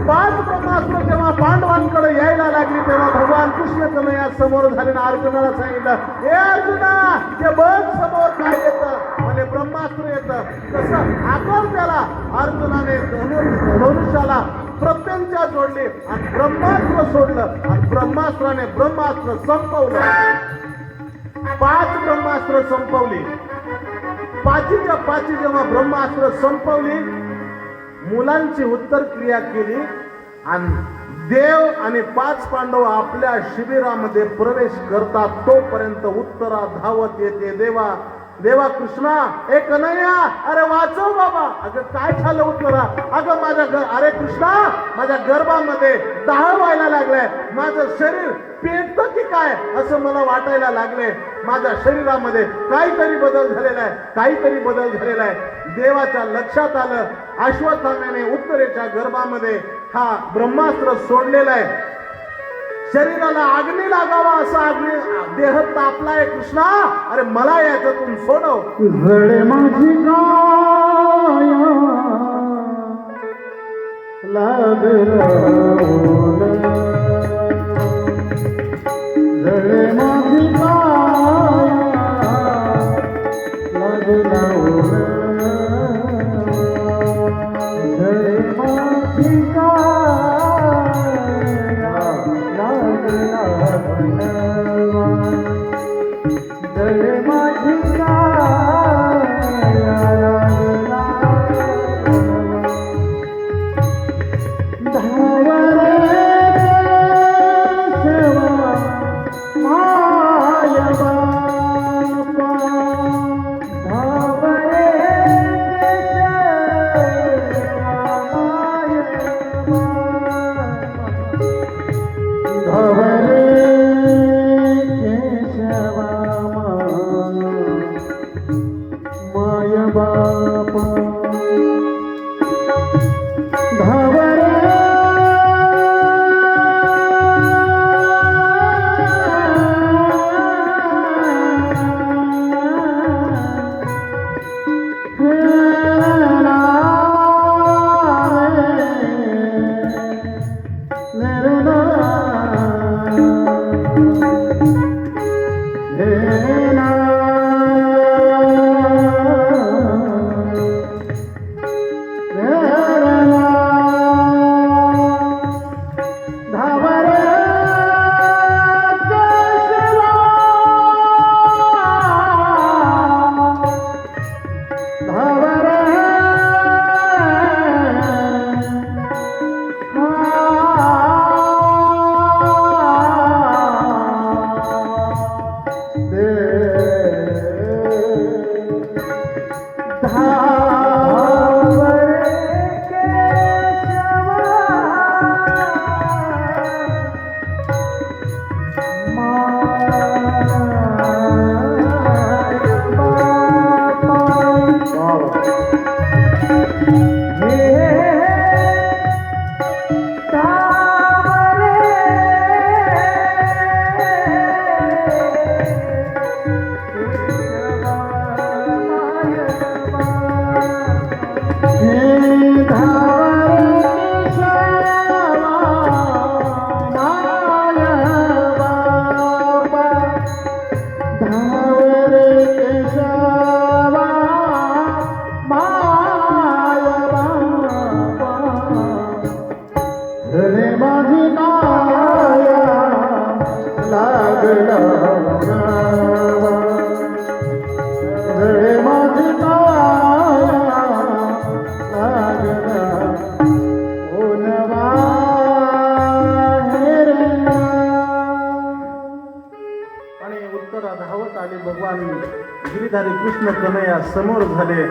5 ब्रह्मास्त्र जेव्हा पांडवांकडे यायला लागली तेव्हा भगवान कृष्ण कन्हैया समोर झालेल्या अर्जुनाला सांगितलं, हे अर्जुना, हे बघ समोर काय येतं, म्हणजे ब्रह्मास्त्र येतं. कसं आकर त्याला. अर्जुनाने धनुष्याला प्रत्यंच्या जोडली आणि ब्रह्मास्त्र सोडलं आणि ब्रह्मास्त्राने ब्रह्मास्त्र संपवलं. 5 ब्रह्मास्त्र संपवली. 5च्या 5 जेव्हा ब्रह्मास्त्र संपवली, मुलांची उत्तर क्रिया केली आणि देव आणि 5 पांडव आपल्या शिबिरामध्ये प्रवेश करतात. तोपर्यंत उत्तरा धावत येते, देवा देवा कृष्णा, ए कन्हैया, अरे वाचव बाबा. अगं काय झालं उत्तरा? अगं अरे कृष्णा, माझ्या गर्भामध्ये दाह व्हायला लागलाय, माझं शरीर पेटतं की काय असं मला वाटायला लागले. माझ्या शरीरामध्ये काहीतरी बदल झालेला आहे, काहीतरी बदल झालेला आहे. देवाच्या लक्षात आलं, अश्वत्थाम्याने उत्तरेच्या गर्भामध्ये हा ब्रह्मास्त्र सोडलेला आहे. शरीराला अग्नी लागावा असा अग्नी देह तापलाय. कृष्णा, अरे मला याच्यातून सोडव. जळे माझी काया लागला जळे माझी काया लागला जळे माझी काया जळे माझी गिरीधारी कृष्ण कन्हैया समोर झाले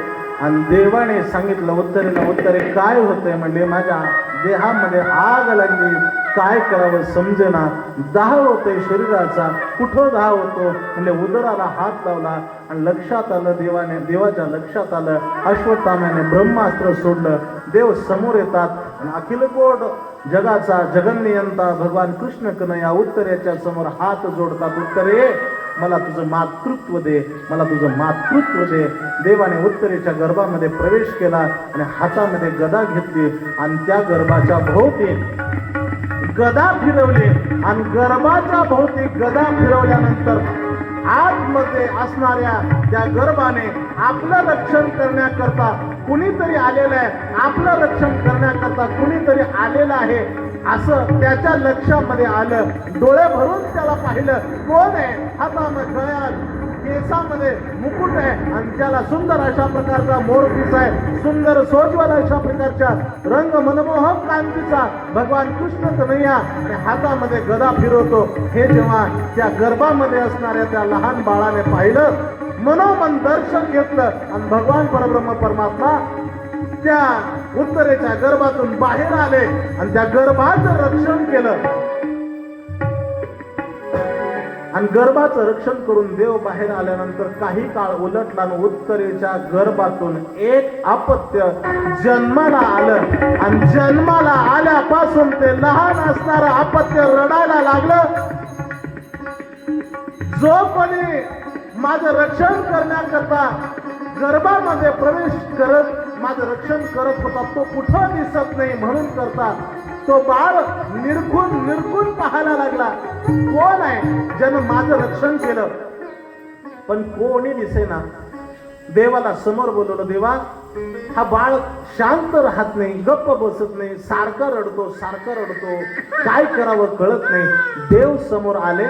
आणि देवाने सांगितलं उत्तरे काय होतंय? म्हणले माझ्या देहामध्ये आग लागली, काय करावं समजेना, दाह होतोय शरीराचा. कुठं दाह होतो? म्हणजे उदराला हात लावला आणि लक्षात आलं, देवाच्या लक्षात आलं, अश्वत्थाम्याने ब्रह्मास्त्र सोडलं. देव समोर येतात आणि अखिलकोट जगाचा जगन्नियंता भगवान कृष्ण कन्हैया उत्तरेच्या समोर हात जोडतात. उत्तरे, मला तुझं मातृत्व दे, मला तुझं मातृत्व दे. देवाने उत्तरेच्या गर्भामध्ये प्रवेश केला आणि हातामध्ये गदा घेतली आणि त्या गर्भाच्या भोवती गदा फिरवली आणि गर्भाच्या भोवती गदा फिरवल्यानंतर आतमध्ये असणाऱ्या त्या गर्भाने आपलं रक्षण करण्याकरता कुणीतरी आलेलं आहे, आपलं रक्षण करण्याकरता कुणीतरी आलेलं आहे असं त्याच्या लक्षामध्ये आलं. डोळे भरून त्याला पाहिलं, कोण आहे? हातामध्ये गळ्यात केसामध्ये मुकुट आहे आणि त्याला सुंदर अशा प्रकारचा मोरपीस आहे, सुंदर सोज्वल अशा प्रकारच्या रंग मनमोहक कांतीचा भगवान कृष्ण कन्हैया आणि हातामध्ये गदा फिरवतो. हे जेव्हा त्या गर्भामध्ये असणाऱ्या त्या लहान बाळाने पाहिलं, मनोमन दर्शन घेतलं आणि भगवान परब्रह्म परमात्मा त्या उत्तरेच्या गर्भातून बाहेर आले आणि त्या गर्भाचं रक्षण केलं. आणि गर्भाचं रक्षण करून देव बाहेर आल्यानंतर काही काळ उलटला आणि उत्तरेच्या गर्भातून एक अपत्य जन्माला आलं आणि जन्माला आल्यापासून ते लहान असणारं अपत्य रडायला लागलं. जो कोणी माझं रक्षण करण्याकरता गर्भामध्ये प्रवेश करत माझं रक्षण करत होता तो कुठं दिसत नाही, म्हणून करता तो बाळ निरखून पाहायला लागला, कोण आहे ज्यानं माझं रक्षण केलं. पण कोणी दिसेना. देवाला समोर बोलवलं, देवा हा बाळ शांत राहत नाही, गप्प बसत नाही, सारखा रडतो, काय करावं कळत नाही. देव समोर आले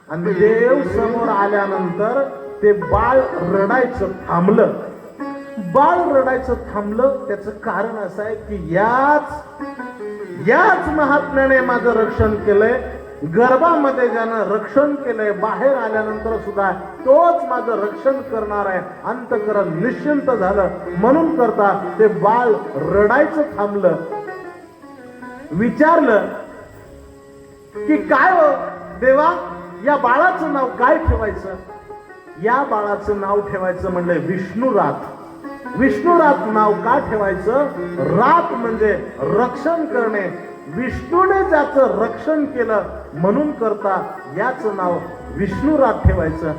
आणि देव समोर आल्यानंतर ते बाळ रडायचं थांबलं. बाळ रडायचं थांबलं त्याचं कारण असं आहे की याच महात्म्याने माझं रक्षण केलंय. गर्भामध्ये ज्यानं रक्षण केलंय बाहेर आल्यानंतर सुद्धा तोच माझं रक्षण करणार आहे. अंतःकरण निश्चिंत झालं म्हणून करता ते बाळ रडायचं थांबलं. विचारलं की काय हो देवा, या बाळाचं नाव काय ठेवायचं? या बाळाचं नाव ठेवायचं म्हणलं विष्णुरात. विष्णुरात नाव का ठेवायचं? रात म्हणजे रक्षण करणे. विष्णूने ज्याचं रक्षण केलं म्हणून करता याचं नाव विष्णुरात ठेवायचं.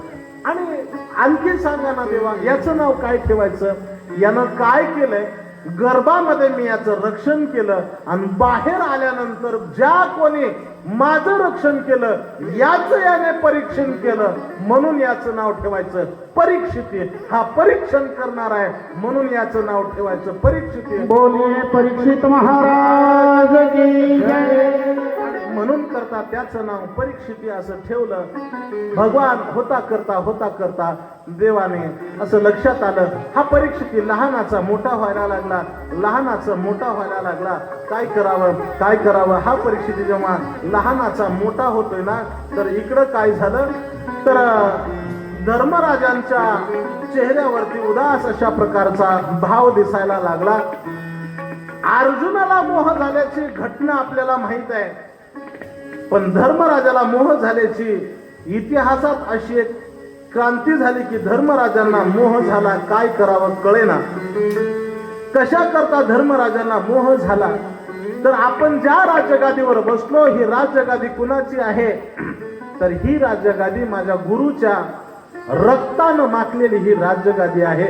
आणि आणखी सांगा ना देवा, याचं नाव काय ठेवायचं? यानं काय केलंय? गर्भामध्ये मी याचं रक्षण केलं आणि बाहेर आल्यानंतर ज्या कोणी माझं रक्षण केलं याचं याने परीक्षण केलं म्हणून याचं नाव ठेवायचं परीक्षिती. हा परीक्षण करणार आहे म्हणून याचं नाव ठेवायचं परीक्षिती. बोलिए परीक्षित महाराज की जय. म्हणून करता त्याचं नाव परीक्षिती असं ठेवलं. भगवान होता करता देवाने असं लक्षात आलं, हा परीक्षिती लहानाचा मोठा व्हायला लागला. काय करावं? हा परीक्षिती जेव्हा लहानाचा मोठा होतोय ना, तर इकडं काय झालं तर धर्मराजांच्या चेहऱ्यावरती उदास अशा प्रकारचा भाव दिसायला लागला. अर्जुनाला मोह झाल्याची घटना आपल्याला माहित आहे, पण धर्मराजाला मोह झाल्याची इतिहासात अशी एक क्रांती झाली की धर्मराजांना मोह झाला, काय करावं कळेना. कशा करता धर्मराजांना मोह झाला? तर आपण ज्या राज्यगादीवर बसलो ही राज्यगादी कुणाची आहे? तर ही राज्यगादी माझ्या गुरुच्या रक्तानं माखलेली ही राज्यगादी आहे.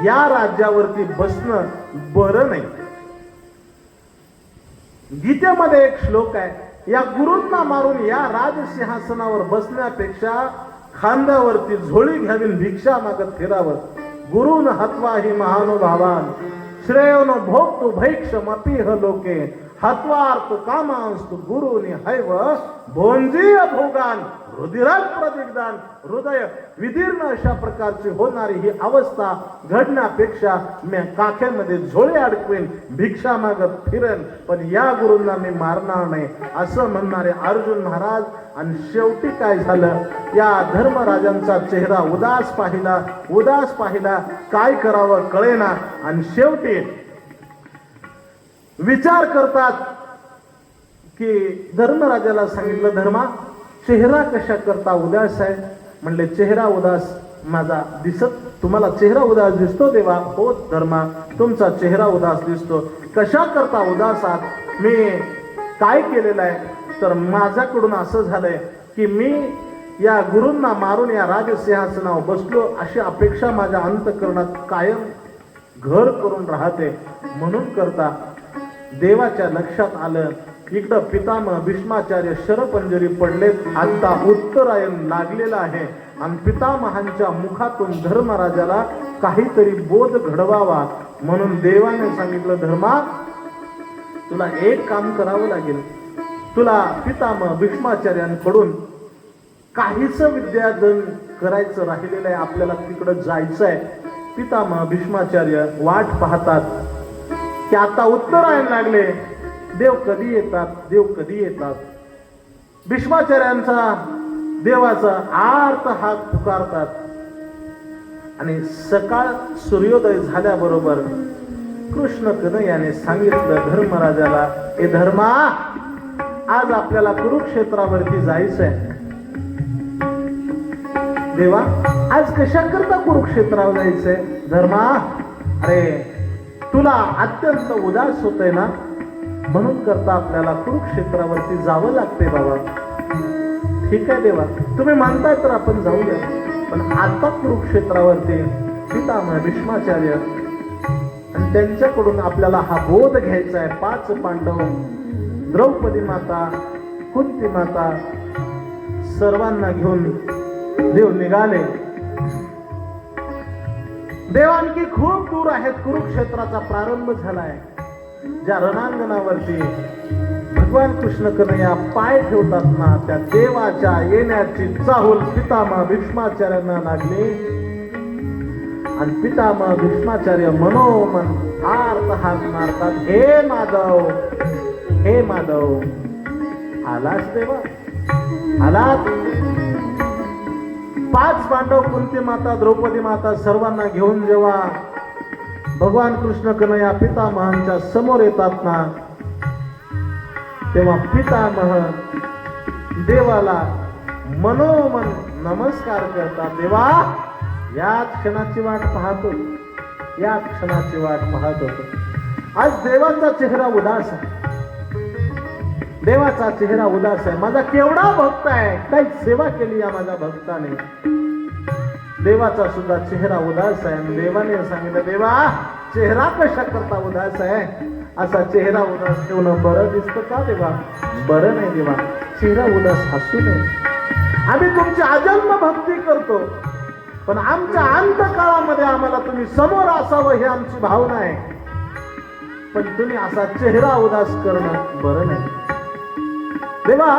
या राज्यावरती बसणं बरं नाही. गीतेमध्ये एक श्लोक आहे, या गुरूंना मारून या राजसिंहासनावर बसण्यापेक्षा खांद्यावरती झोळी घ्यावी भिक्षा मागत फिरावं. गुरुन हत्वा हि महानुभावान श्रेयोनो भोक्तु भैक्षमपीह लोके हत्वार्थ कामांस्तु गुरुनी हैव भोंजीय भोगान रुधिरात प्रदिग्धान. हृदय विदीर्ण अशा प्रकारची होणारी ही अवस्था घडण्यापेक्षा मी काखेमध्ये झोळे अडकवेन, भिक्षा मागत फिरेन, पण या गुरूंना मी मारणार नाही असं म्हणणारे अर्जुन महाराज. आणि शेवटी काय झालं? या धर्मराजांचा चेहरा उदास पाहिला, काय करावं कळेना. आणि शेवटी विचार करतात की धर्मराजाला सांगितलं, धर्मा चेहरा कशा करता उदास आहे? म्हणले चेहरा उदास माझा तुम्हाला चेहरा उदास दिसतो देवा? हो धर्मा, तुमचा चेहरा उदास दिसतो. कशा करता उदास आहात? मी काय केलेलं आहे? तर माझ्याकडून असं झालंय की मी या गुरूंना मारून या राजसिंहासनावर बसलो अशी अपेक्षा माझ्या अंतःकरणात कायम घर करून राहते. म्हणून करता देवाच्या लक्षात आलं, इकडं पितामह भीष्माचार्य शरपंजरी पडलेत. आता उत्तरायण लागलेला आहे आणि पितामहांच्या मुखातून धर्मराजाला काहीतरी बोध घडवावा. म्हणून देवाने सांगितलं, धर्मा तुला एक काम करावं लागेल. तुला पितामह भीष्माचार्यांकडून काहीच विद्यादान करायचं राहिलेलं आहे. आपल्याला तिकडं जायचं आहे. पितामह भीष्माचार्य वाट पाहतात की आता उत्तरायण लागले, देव कधी येतात, देव कधी येतात. भीष्माचार्यांचा देवाचा आर्त हाक पुकारतात आणि सकाळ सूर्योदय झाल्याबरोबर कृष्ण कन्हैयाने सांगितलं धर्मराजाला, हे धर्मा आज आपल्याला कुरुक्षेत्रावरती जायचंय. देवा आज कशा करता कुरुक्षेत्रावर जायचंय? धर्मा अरे तुला अत्यंत उदास होतंय ना, म्हणून करता आपल्याला कुरुक्षेत्रावरती जावं लागते बाबा. ठीक आहे देवा, तुम्ही म्हणताय तर आपण जाऊया. पण आता कुरुक्षेत्रावरती पितामह भीष्माचार्य आणि त्यांच्याकडून आपल्याला हा बोध घ्यायचा आहे. 5 पांडव, द्रौपदी माता, कुंती माता सर्वांना घेऊन देव निघाले. देव आणखी खूप दूर आहेत. कुरुक्षेत्राचा प्रारंभ झालाय. ज्या रणांगणावरती भगवान कृष्ण कन्हैया पाय ठेवतात ना, त्या देवाच्या येण्याची चाहूल पितामह भीष्माचार्यांना लागली आणि पितामह भीष्माचार्य मनोमन आर्त हाक मारतात, हे माधव, हे माधव. आलास देवा, आलात. 5 पांडव, कुंती माता, द्रौपदी माता सर्वांना घेऊन जेव्हा भगवान कृष्ण कन्हैया पितामहांच्या समोर येतात ना, तेव्हा पितामह देवाला मनोमन नमस्कार करतात. देवा याच क्षणाची वाट पाहतो, या क्षणाची वाट पाहत होतो. आज देवाचा चेहरा उदास आहे. देवाचा चेहरा उदास आहे. माझा केवढा भक्त आहे, काही सेवा केली या माझ्या भक्ताने. देवाचा सुद्धा चेहरा उदास आहे. आणि देवाने सांगितलं, देवा चेहरा कशा करता उदास आहे? असा चेहरा उदास ठेवणं बरं दिसतं का देवा? बरं नाही देवा, चेहरा उदास हसू नये. आम्ही तुमची अजन्म भक्ती करतो, पण आमच्या अंतकाळामध्ये आम्हाला तुम्ही समोर असावं ही आमची भावना आहे. पण तुम्ही असा चेहरा उदास करणं बरं नाही. देवा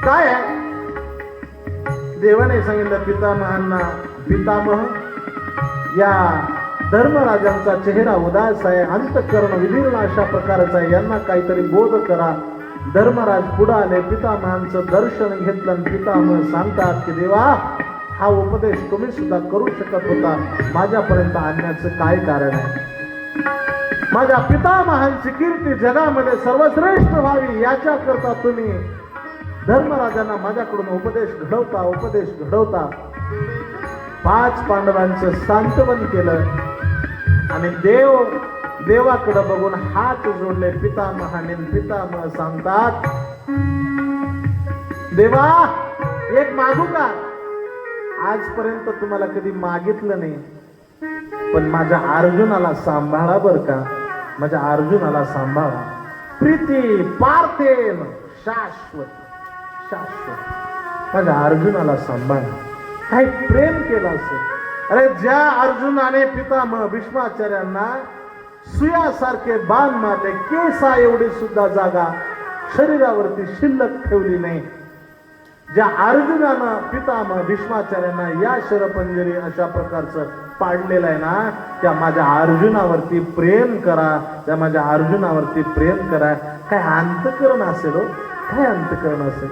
काय आहे? देवाने सांगितलं पितामहांना, पितामह या धर्मराजांचा चेहरा उदास आहे, अंतःकरण विदीर्ण अशा प्रकारचा आहे, यांना काहीतरी बोध करा. धर्मराज पुढे आले, पितामहांचं दर्शन घेतलं आणि पितामह सांगतात की देवा हा उपदेश तुम्ही सुद्धा करू शकत होता, माझ्यापर्यंत आणण्याचं काय कारण आहे? माझ्या पितामहांची कीर्ती जगामध्ये सर्वश्रेष्ठ व्हावी याच्या करता तुम्ही धर्मराजांना माझ्याकडून उपदेश घडवता. 5 पांडवांचं सांत्वन केलं आणि देवाकडे बघून हात जोडले पितामहाने. पितामह सांगतात, देवा एक मागू का? आजपर्यंत तुम्हाला कधी मागितलं नाही, पण माझ्या अर्जुनाला सांभाळा बर का, माझ्या अर्जुनाला सांभाळा. प्रीती पार्थेन शाश्वत, शाश्वत माझ्या अर्जुनाला सांभाळा. काही प्रेम केलं असेल. अरे ज्या अर्जुनाने पितामह भीष्माचार्यांना सुयासारखे बाण मारले, केसा एवढी सुद्धा जागा शरीरावरती शिल्लक ठेवली नाही, ज्या अर्जुनानं पितामह भीष्माचार्यांना या शरपंजरी अशा प्रकारचं पाडलेलं आहे ना, त्या माझ्या अर्जुनावरती प्रेम करा, त्या माझ्या अर्जुनावरती प्रेम करा. काय अंतःकरण असेल हो, काय अंतःकरण असेल,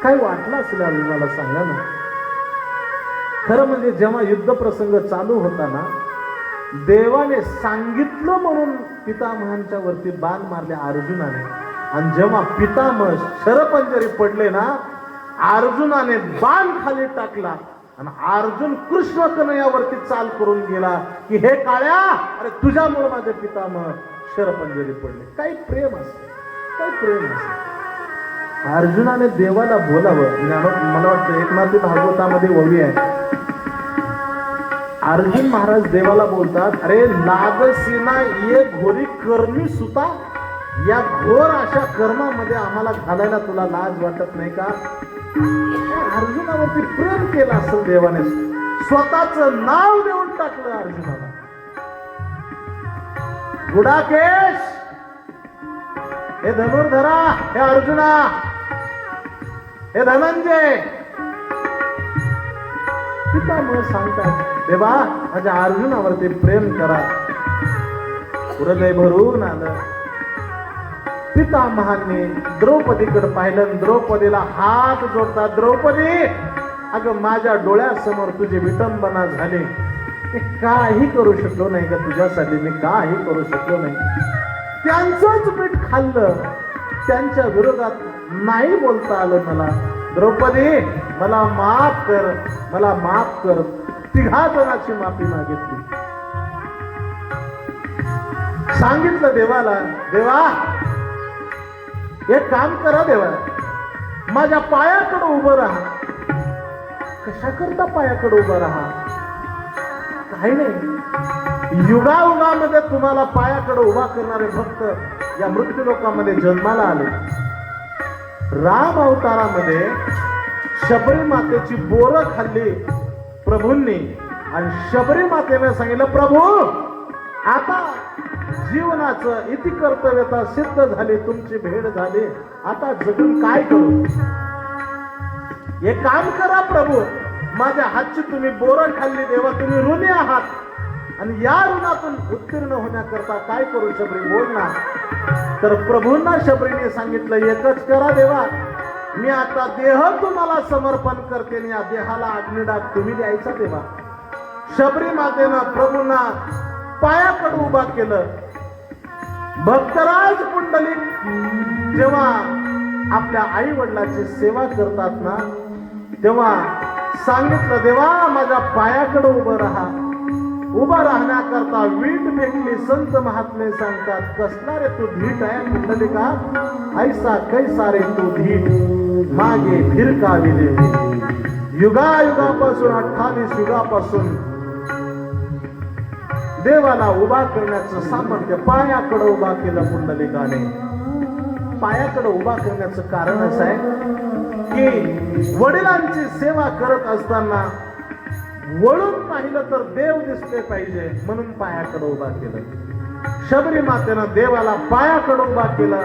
काय वाटलं असेल अर्जुनाला सांगा ना. खरं म्हणजे जेव्हा युद्ध प्रसंग चालू होता ना, देवाने सांगितलं म्हणून पितामहांच्या वरती बाण मारले अर्जुनाने, आणि जेव्हा पितामह शरपंजरी पडले ना, अर्जुनाने बाण खाली टाकला आणि अर्जुन कृष्ण कन्हैयावरती चाल करून गेला की हे काळ्या, अरे तुझ्यामुळे माझे पितामह शरपंजरी पडले. काही प्रेम असेल, काही प्रेम असेल. अर्जुनाने देवाला बोलावं. मला वाटतं एकनाथी भागवतामध्ये ओवी आहे. अर्जुन महाराज देवाला बोलतात, अरे लागसीना ये घोरी करणी सुता, या घोर अशा कर्मामध्ये आम्हाला घालायला तुला लाज वाटत नाही का? अर्जुनावरती प्रेम केलं असेल देवाने, स्वतःच नाव देऊन टाकलं अर्जुनाला. गुडाकेश, हे धनुर्धरा, हे अर्जुना, हे धनंजय, पितामह सांगतात, देवा माझ्या अर्जुनावरती प्रेम करा. हृदय भरून आलं. पितामहांनी द्रौपदीकडे पाहिलं. द्रौपदीला हात जोडतात, द्रौपदी अगं माझ्या डोळ्यासमोर तुझी विटंबना झाली. मी काही करू शकलो नाही का तुझ्यासाठी, मी काही करू शकलो नाही. त्यांचंच पीठ खाल्लं, त्यांच्या विरोधात नाही बोलता आलं मला. द्रौपदी मला माफ कर, मला माफ कर. तिघा जणांची माफी मागितली. सांगितलं देवाला, देवा एक काम करा देवा, माझ्या पायाकडे उभं राहा. कशा करता पायाकडे उभं राहा? काही नाही, युगायुगामध्ये तुम्हाला पायाकडे उभा करणारे भक्त या मृत्यू लोकांमध्ये जन्माला आले. राम अवतारामध्ये शबरी मातेची बोरं खाल्ली प्रभूंनी, आणि शबरी मातेने सांगितलं, प्रभू आता जीवनाचं इति कर्तव्यता सिद्ध झाली, तुमची भेट झाली, आता जगून काय करू? एक काम करा प्रभू, माझ्या हातची तुम्ही बोरं खाल्ली देवा, तुम्ही ऋणी आहात, आणि या ऋणातून उत्तीर्ण होण्याकरता काय करू शबरी, बोल ना. तर प्रभूंना शबरीने सांगितलं, एकच करा देवा, मी आता देह तुम्हाला समर्पण करते, आणि या देहाला अग्निडाग तुम्ही द्यायचा देवा. शबरी मातेनं प्रभूंना पायाकडे उभा केलं. भक्तराज पुंडलिक जेव्हा आपल्या आई वडिलांची सेवा करतात ना, तेव्हा सांगितलं, देवा माझ्या पायाकडे उभं राहा. उभं राहण्याकरता वीट फेकली. संत महात्मे सांगतात, कसला रे तू धीट आहे पुंडलिका, ऐसा कैसा रे तू धीट, मागे फिरकाविले. युगायुगापासून 28 युगापासून देवाला उभा करण्याचं सामर्थ्य पायाकडे उभा केलं पुंडलिकाने. पायाकडे उभा करण्याचं कारण असं आहे की वडिलांची सेवा करत असताना वळून पाहिलं तर देव दिसले पाहिजे, म्हणून पायाकडे उभा केलं. शबरी मातेनं देवाला पायाकडे उभा केलं.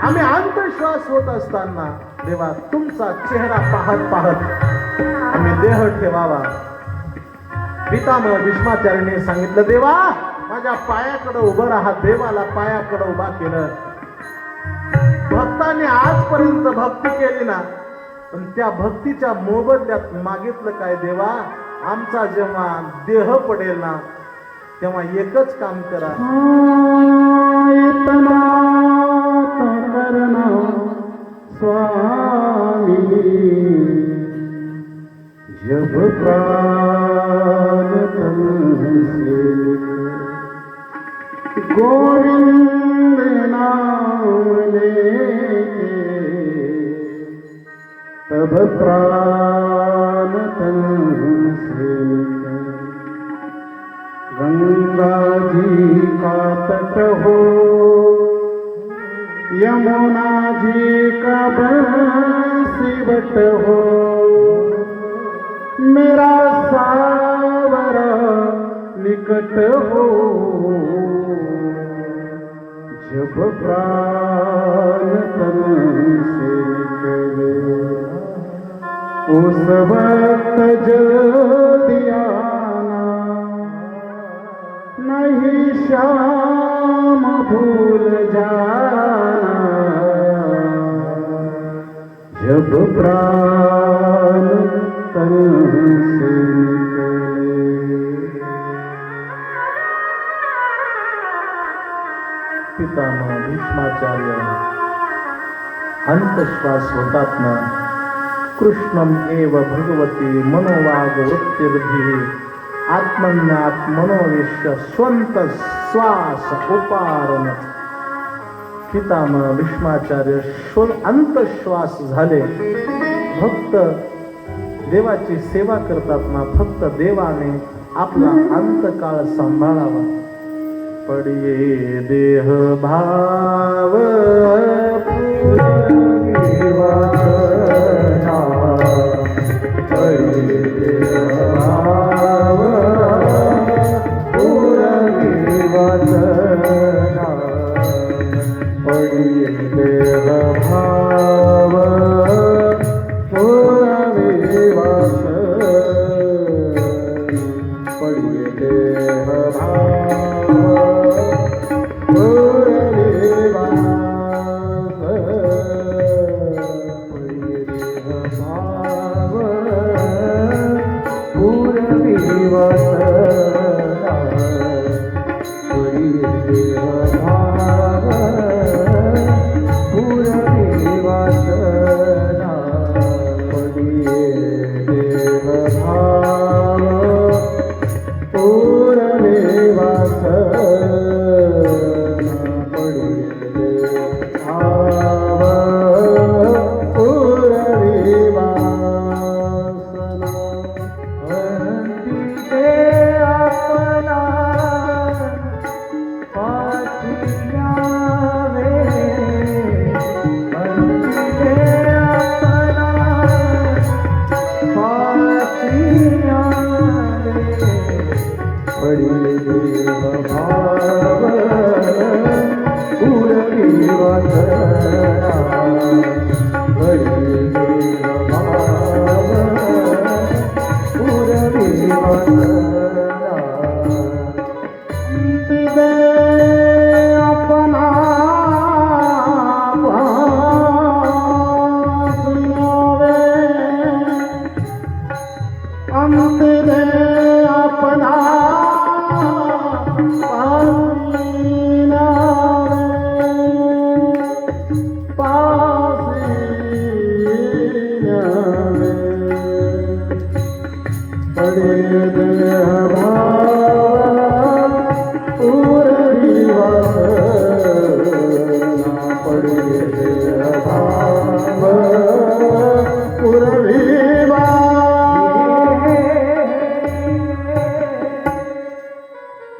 आम्ही अंतश्वास होत असताना, देवा तुमचा चेहरा पाहत पाहत आम्ही देह ठेवावा. पितामह भीष्माचार्याने सांगितलं, देवा माझ्या पायाकडे उभं राहा. देवाला पायाकडे उभा केलं. भक्तांनी आजपर्यंत भक्ती केली ना, पण त्या भक्तीच्या मोबदल्यात मागितलं काय, देवा आमचा जेव्हा देह पडेल ना, तेव्हा एकच काम करा, स्वामी जब प्राण तुमसे गोविंद नाम लेके, तब प्राण तुमसे गंगा जी का तट हो, यमुना जी का बंसीवट हो, मेरा सावरा निकट हो, जब प्राण तन से निकले, उस वक्त जल्दी आना, नहीं श्याम भूल जाना, जब प्राण तन से निकले. पितामह भीष्माचार्य अंतश्वास होतात ना, कृष्णम एव भगवती मनोवाग वृत्तिर्भिः आत्मन्यात् मनोविश्य स्वंत श्वास उपारण. पितामह भीष्माचार्य अंतश्वास झाले. भक्त देवाची सेवा करतात ना, फक्त देवाने आपला अंतकाळ सांभाळावा. पडिये देह भाव पुरवी वासना, पडिये देह भाव पुरवी वासना, पडिये देह भाव पुरवी वासना, पडिये देह भाव पुरवी वासना, पडिये देह भाव पुरवी वासना, पडिये देह भाव पुरवी वासना, पडिये देह भाव पुरवी वासना, पडिये देह भाव पुरवी वासना. वंदिते आपला पाठी न्यावे, वंदिते आपला पाठी न्यावे, पडिये देह भाव पुरवी वासना, पडिये देह भाव पुरवी वासना. दे अपना पास न्यावे, अंत दे अपना पास न्यावे, पास न्यावे, पडिये देह भाव पुरवी वासना, पडिये देह भाव पुरवी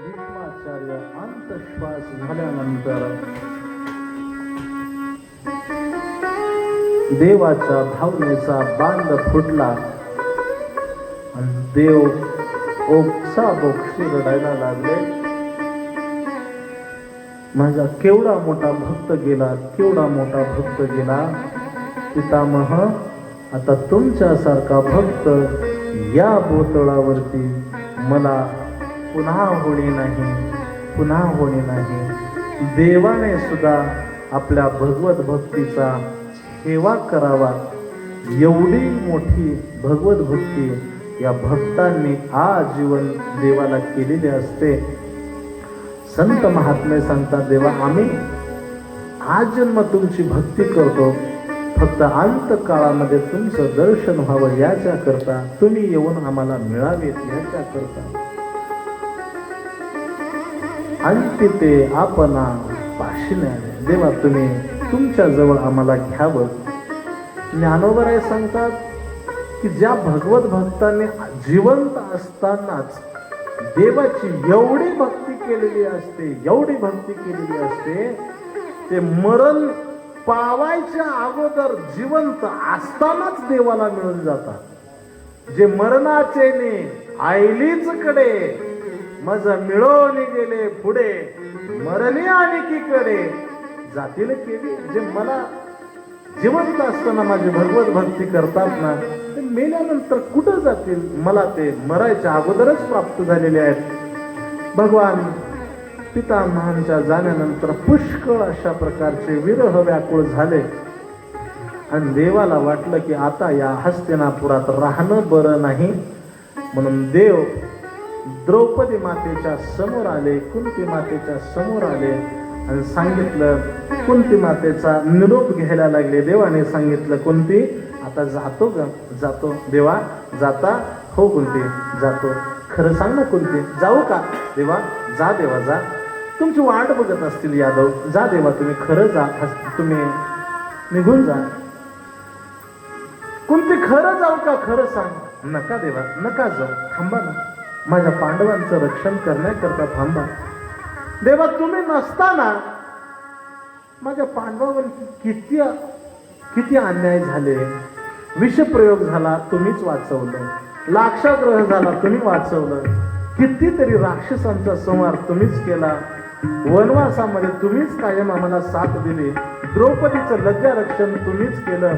भीष्माचार्य अंतश्वास झाल्यानंतर देवाच्या भावनेचा बांध फुटला आणि देव ओक्साबोक्षी रडायला लागले. माझा केवढा मोठा भक्त गेला, केवढा मोठा भक्त गेला. पितामह, आता तुमच्यासारखा भक्त या बोतळावरती मला पुन्हा होणे नाही, पुन्हा होणे नाही. देवाने सुद्धा आपल्या भगवत भक्तीचा सेवा करावा. एवढी मोठी भगवत भक्ती या भक्तांनी आजीवन देवाला केलेली असते. संत महात्मे सांगतात, देवा आम्ही आजन्म तुमची भक्ती करतो, फक्त अंत काळामध्ये तुमचं दर्शन व्हावं याच्या करता, तुम्ही येऊन आम्हाला मिळावेत याच्या करता. अंती ते आपणा पाशिण्याने, देवा तुम्ही तुमच्या जवळ आम्हाला घ्यावं. ज्ञानोबराय सांगतात की ज्या भगवत भक्तांनी जिवंत असतानाच देवाची एवढी भक्ती केलेली असते, एवढी भक्ती केलेली असते, ते मरण पावायच्या अगोदर जिवंत असतानाच देवाला मिळून जातात. जे मरणाचे ने आईलीच कडे मज मिळवून गेले पुढे, मरणे आणखीकडे जातील केली. जे मला जिवंत असताना माझी भगवत भक्ती करतात ना, ते मेल्यानंतर कुठं जातील? मला ते मरायच्या अगोदरच प्राप्त झालेले आहेत. भगवान पितामहांच्या जाण्यानंतर पुष्कळ अशा प्रकारचे विरह व्याकुळ झाले आणि देवाला वाटलं की आता या हस्तिनापुरात राहणं बरं नाही. म्हणून देव द्रौपदी मातेच्या समोर आले, कुंती मातेच्या समोर आले आणि सांगितलं, कुंती मातेचा निरोप घ्यायला लागले. देवाने सांगितलं, कुंती आता जातो ग? जातो. देवा जाता? हो कुंती जातो. खरं सांग ना कुंती, जाऊ का? देवा जा, देवा जा. तुमची वाट बघत असतील यादव. जा देवा, तुम्ही खरं जा, तुम्ही निघून जा. कुंती, खरं जाऊ का? खरं सांग. नका देवा, नका जाऊ, थांबा ना, माझ्या पांडवांचं रक्षण करण्याकरता थांबा. देवा, तुम्ही नसताना माझ्या पांडवांवर किती किती अन्याय झाले, विषप्रयोग झाला, तुम्हीच वाचवलं, लाक्षाग्रह झाला, तुम्ही वाचवलं, कितीतरी राक्षसांचा संहार तुम्हीच केला, वनवासामध्ये तुम्हीच कायम आम्हाला साथ दिली, द्रौपदीचं लज्जा रक्षण तुम्हीच केलं,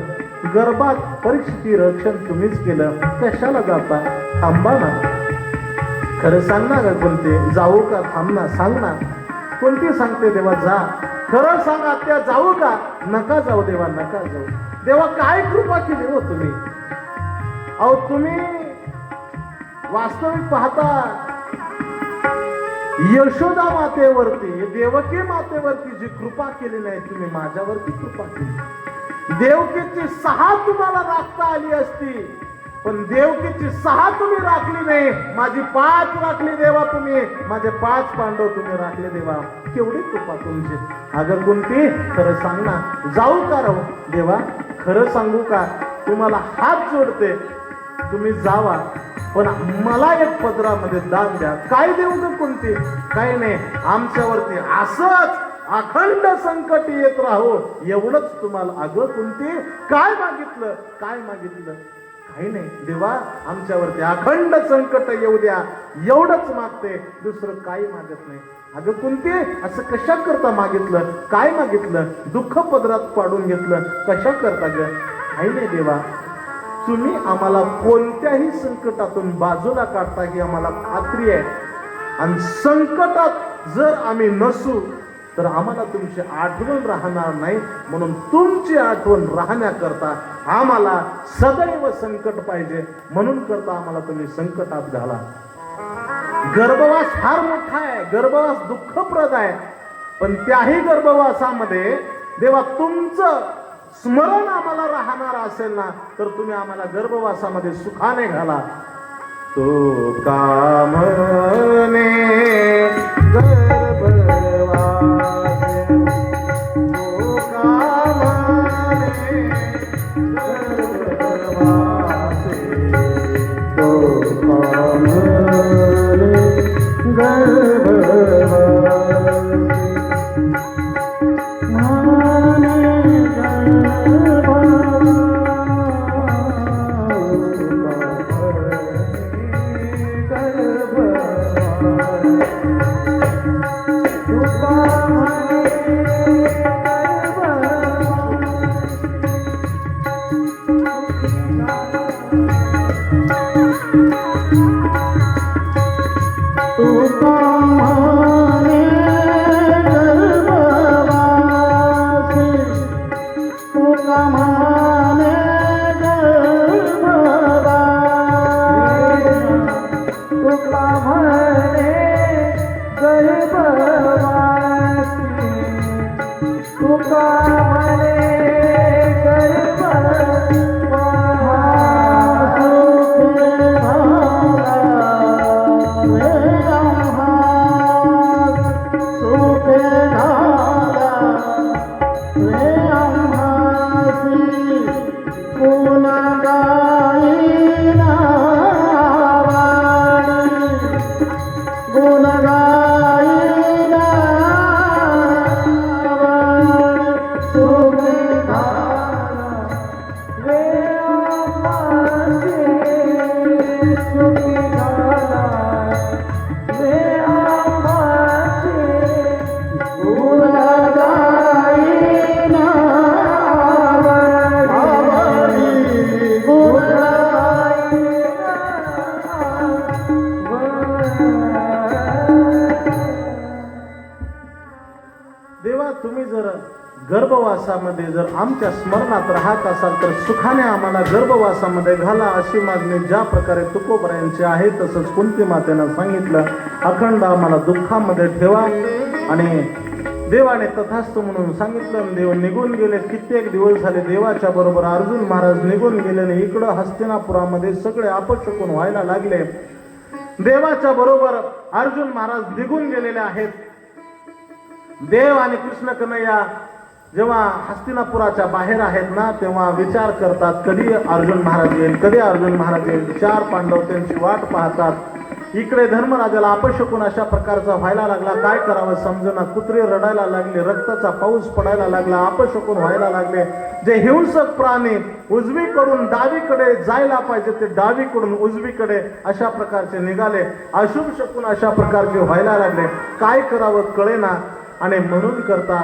गर्भात परीक्षिती रक्षण तुम्हीच केलं. कशाला जाता? थांबा ना. खरं सांग ना ग कोणते, जाऊ का? थांब ना, सांग ना. कोणती सांगते देवा? जा. खरं सांग आत्या, जाऊ का? नका जाऊ देवा, नका जाऊ. देवा, काय कृपा केली हो तुम्ही? अहो, तुम्ही वास्तविक पाहता यशोदा मातेवरती, देवकी मातेवरती जी कृपा केली नाही, तुम्ही माझ्यावरती कृपा केली. देवकीची 6 तुम्हाला राखता आली असती, पण देवकीची 6 तुम्ही राखली नाही, माझी 5 राखली देवा तुम्ही. माझे 5 पांडव तुम्ही राखले देवा. केवढी कृपा तुमची. अगं कुंती, खरं सांग ना, जाऊ का राहू? देवा, खरं सांगू का? तुम्हाला हात जोडते, तुम्ही जावा, पण मला एक पदरामध्ये दान द्या. काय देऊ का कुंती? काही नाही, आमच्यावरती असंच अखंड संकट येत राहो, एवढंच तुम्हाला. अगं कुंती, काय मागितलं? काय मागितलं? काही नाही देवा, आमच्यावरती अखंड संकट येऊ द्या, एवढंच मागते, दुसरं काही मागत नाही. अगं कुंती, असं कशा करता मागितलं? काय मागितलं? दुःख पदरात पाडून घेतलं, कशा करता ग? काही नाही देवा, तुम्ही आम्हाला कोणत्याही संकटातून बाजूला काढता ही आम्हाला खात्री आहे, आणि संकटात जर आम्ही नसू तर आम्हाला तुमची आठवण राहणार नाही. म्हणून तुमची आठवण राहण्याकरता आम्हाला सदैव संकट पाहिजे, म्हणून करता आम्हाला तुम्ही संकटात घाला. गर्भवास फार मोठा आहे, गर्भवास दुःखप्रद आहे, पण त्याही गर्भवासामध्ये देवा तुमचं स्मरण आम्हाला राहणार असेल ना, तर तुम्ही आम्हाला गर्भवासामध्ये सुखाने घाला. तो कामने गर्भवास, तो कामने गर्भवास, तो कामने गर्भवास, माने गर्भवासामध्ये जर आमच्या स्मरणात राहत असाल तर सुखाने आम्हाला गर्भवासामध्ये घाला, अशी मागणी ज्या प्रकारे तुकोबरायांची आहे तसंच कुंती मातेनं सांगितलं. अखंड आम्हाला दुःखामध्ये ठेवा. आणि देवाने तथास्तु म्हणून सांगितलं. देव निघून गेले. कित्येक दिवस झाले देवाच्या बरोबर अर्जुन महाराज निघून गेले. इकडं हस्तिनापुरामध्ये सगळे अपशकुन व्हायला लागले. देवाच्या बरोबर अर्जुन महाराज निघून गेलेले आहेत. देव आणि कृष्ण कन्हैया जेव्हा हस्तिनापुराच्या बाहेर आहेत ना, तेव्हा विचार करतात कधी अर्जुन महाराज येईल, कधी अर्जुन महाराज येईल. 4 पांडव त्यांची वाट पाहतात. इकडे धर्मराजाला अपशकुन अशा प्रकारचा व्हायला लागला. काय करावं समजेना. कुत्रे रडायला लागले, रक्ताचा पाऊस पडायला लागला, अपशकुन व्हायला लागले. जे हिंसक प्राणी उजवीकडून डावीकडे जायला पाहिजे ते डावीकडून उजवीकडे अशा प्रकारचे निघाले. अशुभ शकून अशा प्रकारचे व्हायला लागले. काय करावं कळेना. आणि म्हणून करता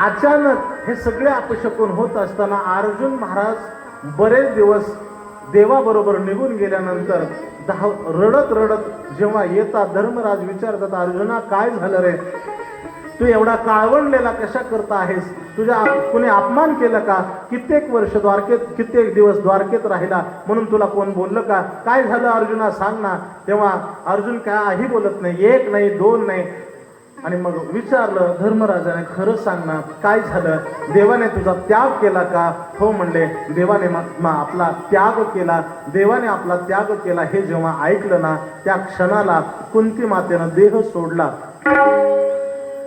अचानक हे सगळे अपशकुन होत असताना अर्जुन महाराज बरेच दिवस देवाबरोबर निघून गेल्यानंतर रडत रडत जेव्हा येतात, धर्मराज विचारतात, अर्जुना काय झालं रे, तू एवढा काळवंडलेला कशा करता आहेस, तुझ्या कोणी अपमान केलं का, कित्येक वर्ष द्वारकेत, कित्येक दिवस द्वारकेत राहिला म्हणून तुला कोण बोललं का, काय झालं अर्जुना सांग ना. तेव्हा अर्जुन काही बोलत नाही, 1 नाही 2 नाही. आणि मग विचारलं धर्मराजाने, खरं सांग ना काय झालं, देवाने तुझा त्याग केला का. हो म्हणले, देवाने आपला त्याग केला. देवाने आपला त्याग केला हे जेव्हा ऐकलं ना, त्या क्षणाला कुंती मातेनं देह सोडला.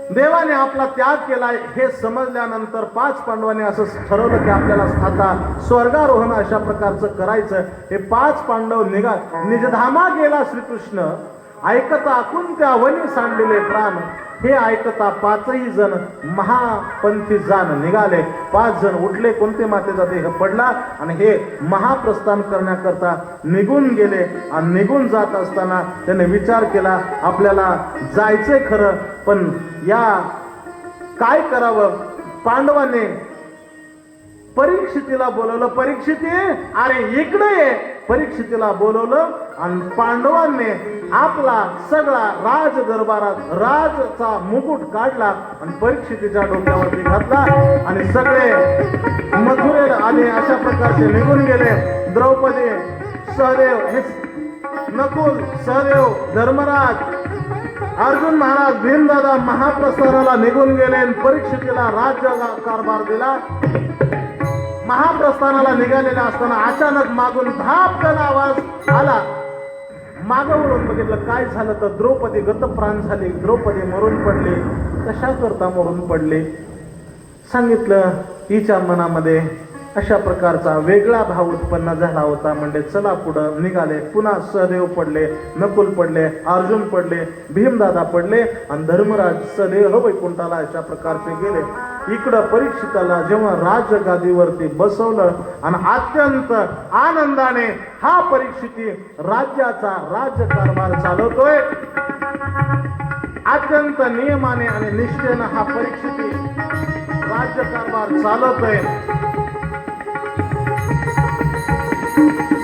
देवाने आपला त्याग केला हे समजल्यानंतर 5 पांडवांनी असं ठरवलं की आपल्याला आता स्वर्गारोहण अशा प्रकारचं करायचं. हे 5 पांडव निजधामा गेला श्रीकृष्ण, ऐकता कुंत्या वनी सांडलेले प्राण. हे ऐकता 5ही जण महापंथी जाण निघाले. 5 जण उठले, कोणते मातेचा देह पडला आणि हे महाप्रस्थान करण्याकरता निघून गेले. आणि निघून जात असताना त्याने विचार केला, आपल्याला जायचंय खरं, पण या काय करावं. पांडवाने परीक्षितीला बोलवलं. परीक्षिती अरे इकडे ये. परीक्षितीला बोलवलं आणि पांडवांनी आपला सगळा राज दरबारात राजचा मुकुट काढला आणि परीक्षितीच्या डोक्यावरती घातला आणि सगळे मथुरेला आले. अशा प्रकारचे निघून गेले. द्रौपदी, सहदेव, नकुल, सहदेव, धर्मराज, अर्जुन महाराज, भीमदादा महाप्रस्थानाला निघून गेले. परीक्षितीला राज्य कारभार दिला. महाप्रस्थानाला निघालेला असताना अचानक मागून धापकन आवाज आला. मागं वळून बघितलं काय झालं तर द्रौपदी गतप्राण झाली. द्रौपदी मरून पडली. कशा करता मरून पडली सांगितलं. हिच्या मनामध्ये अशा प्रकारचा वेगळा भाव उत्पन्न झाला होता. म्हणजे चला पुढं निघाले. पुन्हा सहदेव पडले, नकुल पडले, अर्जुन पडले, भीमदादा पडले आणि धर्मराज सहदेव वैकुंठाला अशा प्रकारचे गेले. इकडं परीक्षिताला जेव्हा राजगादीवरती बसवलं आणि अत्यंत आनंदाने हा परीक्षिती राज्याचा राज्यकारभार चालवतोय. अत्यंत नियमाने आणि निष्ठेनं हा परीक्षिती राज्यकारभार चालवतोय.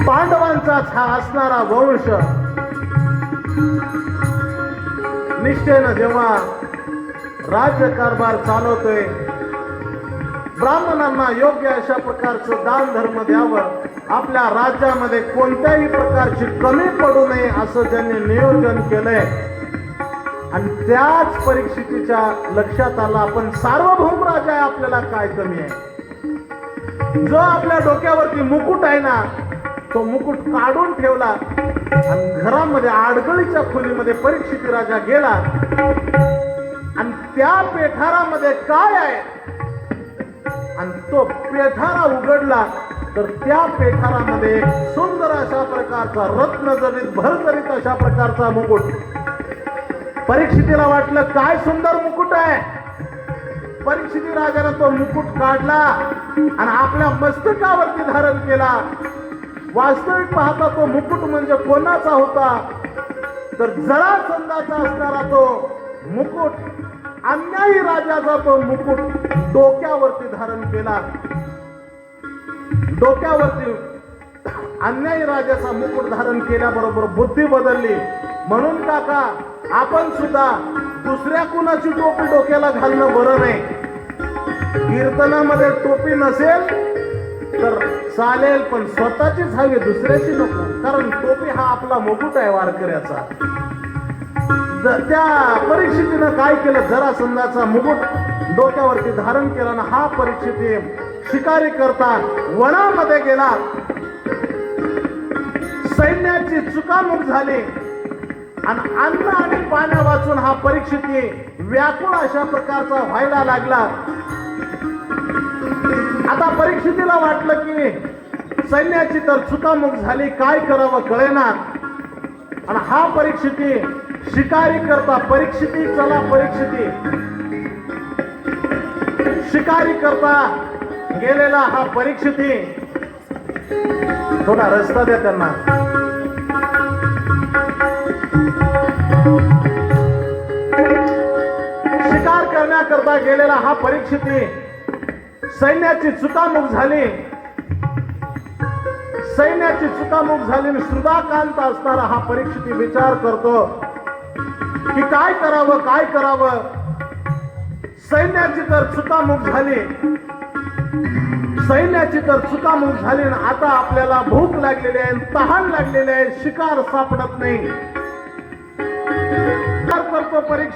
पांडवांचाच हा असणारा वंश निष्ठेनं जेव्हा राज्यकारभार चालवतोय. ब्राह्मणांना योग्य अशा प्रकारचं दान धर्म द्यावं. आपल्या राज्यामध्ये कोणत्याही प्रकारची कमी पडू नये असं ज्यांनी नियोजन केलंय. आणि त्याच परीक्षितीच्या लक्षात आला आपण सार्वभौम राजा आहे, आपल्याला काय कमी आहे. जो आपल्या डोक्यावरती मुकुट आहे ना, तो मुकुट काढून ठेवला आणि घरामध्ये आडगळीच्या खोलीमध्ये परीक्षिती राजा गेला आणि त्या पेठारामध्ये काय आहे आणि तो पेठारा उघडला तर त्या पेठारामध्ये सुंदर अशा प्रकारचा रत्नजडित भरजरीत अशा प्रकारचा मुकुट. परीक्षितीला वाटलं काय सुंदर मुकुट आहे. परीक्षिती राजाने तो मुकुट काढला आणि आपल्या मस्तकावरती धारण केला. वास्तविक पाहता तो मुकुट म्हणजे कोणाचा होता तर जरासंधाचा असणारा तो मुकुट, अन्यायी राजाचा तो मुकुट डोक्यावरती धारण केला. डोक्यावरती अन्यायी राजाचा मुकुट धारण केल्याबरोबर बुद्धी बदलली. म्हणून काका आपण सुद्धा दुसऱ्या कुणाची टोपी डोक्याला घालणं बरं नाही. कीर्तनामध्ये टोपी नसेल तर चालेल, पण स्वतःचीच हवी, दुसऱ्याची नको. कारण टोपी हा आपला मुकुट आहे वारकऱ्याचा. त्या परीक्षितीनं काय केलं, जरासंधाचा मुकुट डोक्यावरती धारण केला ना हा परीक्षिती शिकारी करता वनामध्ये गेला. सैन्याची चुकामुक झाली. आणि अन्न आणि पाण्या वाचून हा परीक्षिती व्याकुळ अशा प्रकारचा व्हायला लागला. आता परीक्षितीला वाटलं की सैन्याची तर चुकामुक झाली, काय करावं कळेना. आणि हा परीक्षिती शिकारी करता परीक्षिती, चला परीक्षिती, शिकारी करता गेलेला हा परीक्षिती, थोडा रस्ता द्या त्यांना. शिकार करण्याकरता गेलेला हा परीक्षिती सैन्याची चुकामुक झाली, सैन्याची चुकामुक झाली. सुधाकांत असणारा हा परीक्षिती विचार करतो की काय करावं, काय करावं. सैन्याची तर चुकामुक झाली, सैन्याची तर चुकामुक झाली. आता आपल्याला भूक लागलेली आहे, तहान लागलेली आहे, शिकार सापडत नाही. करतो परीक्षा.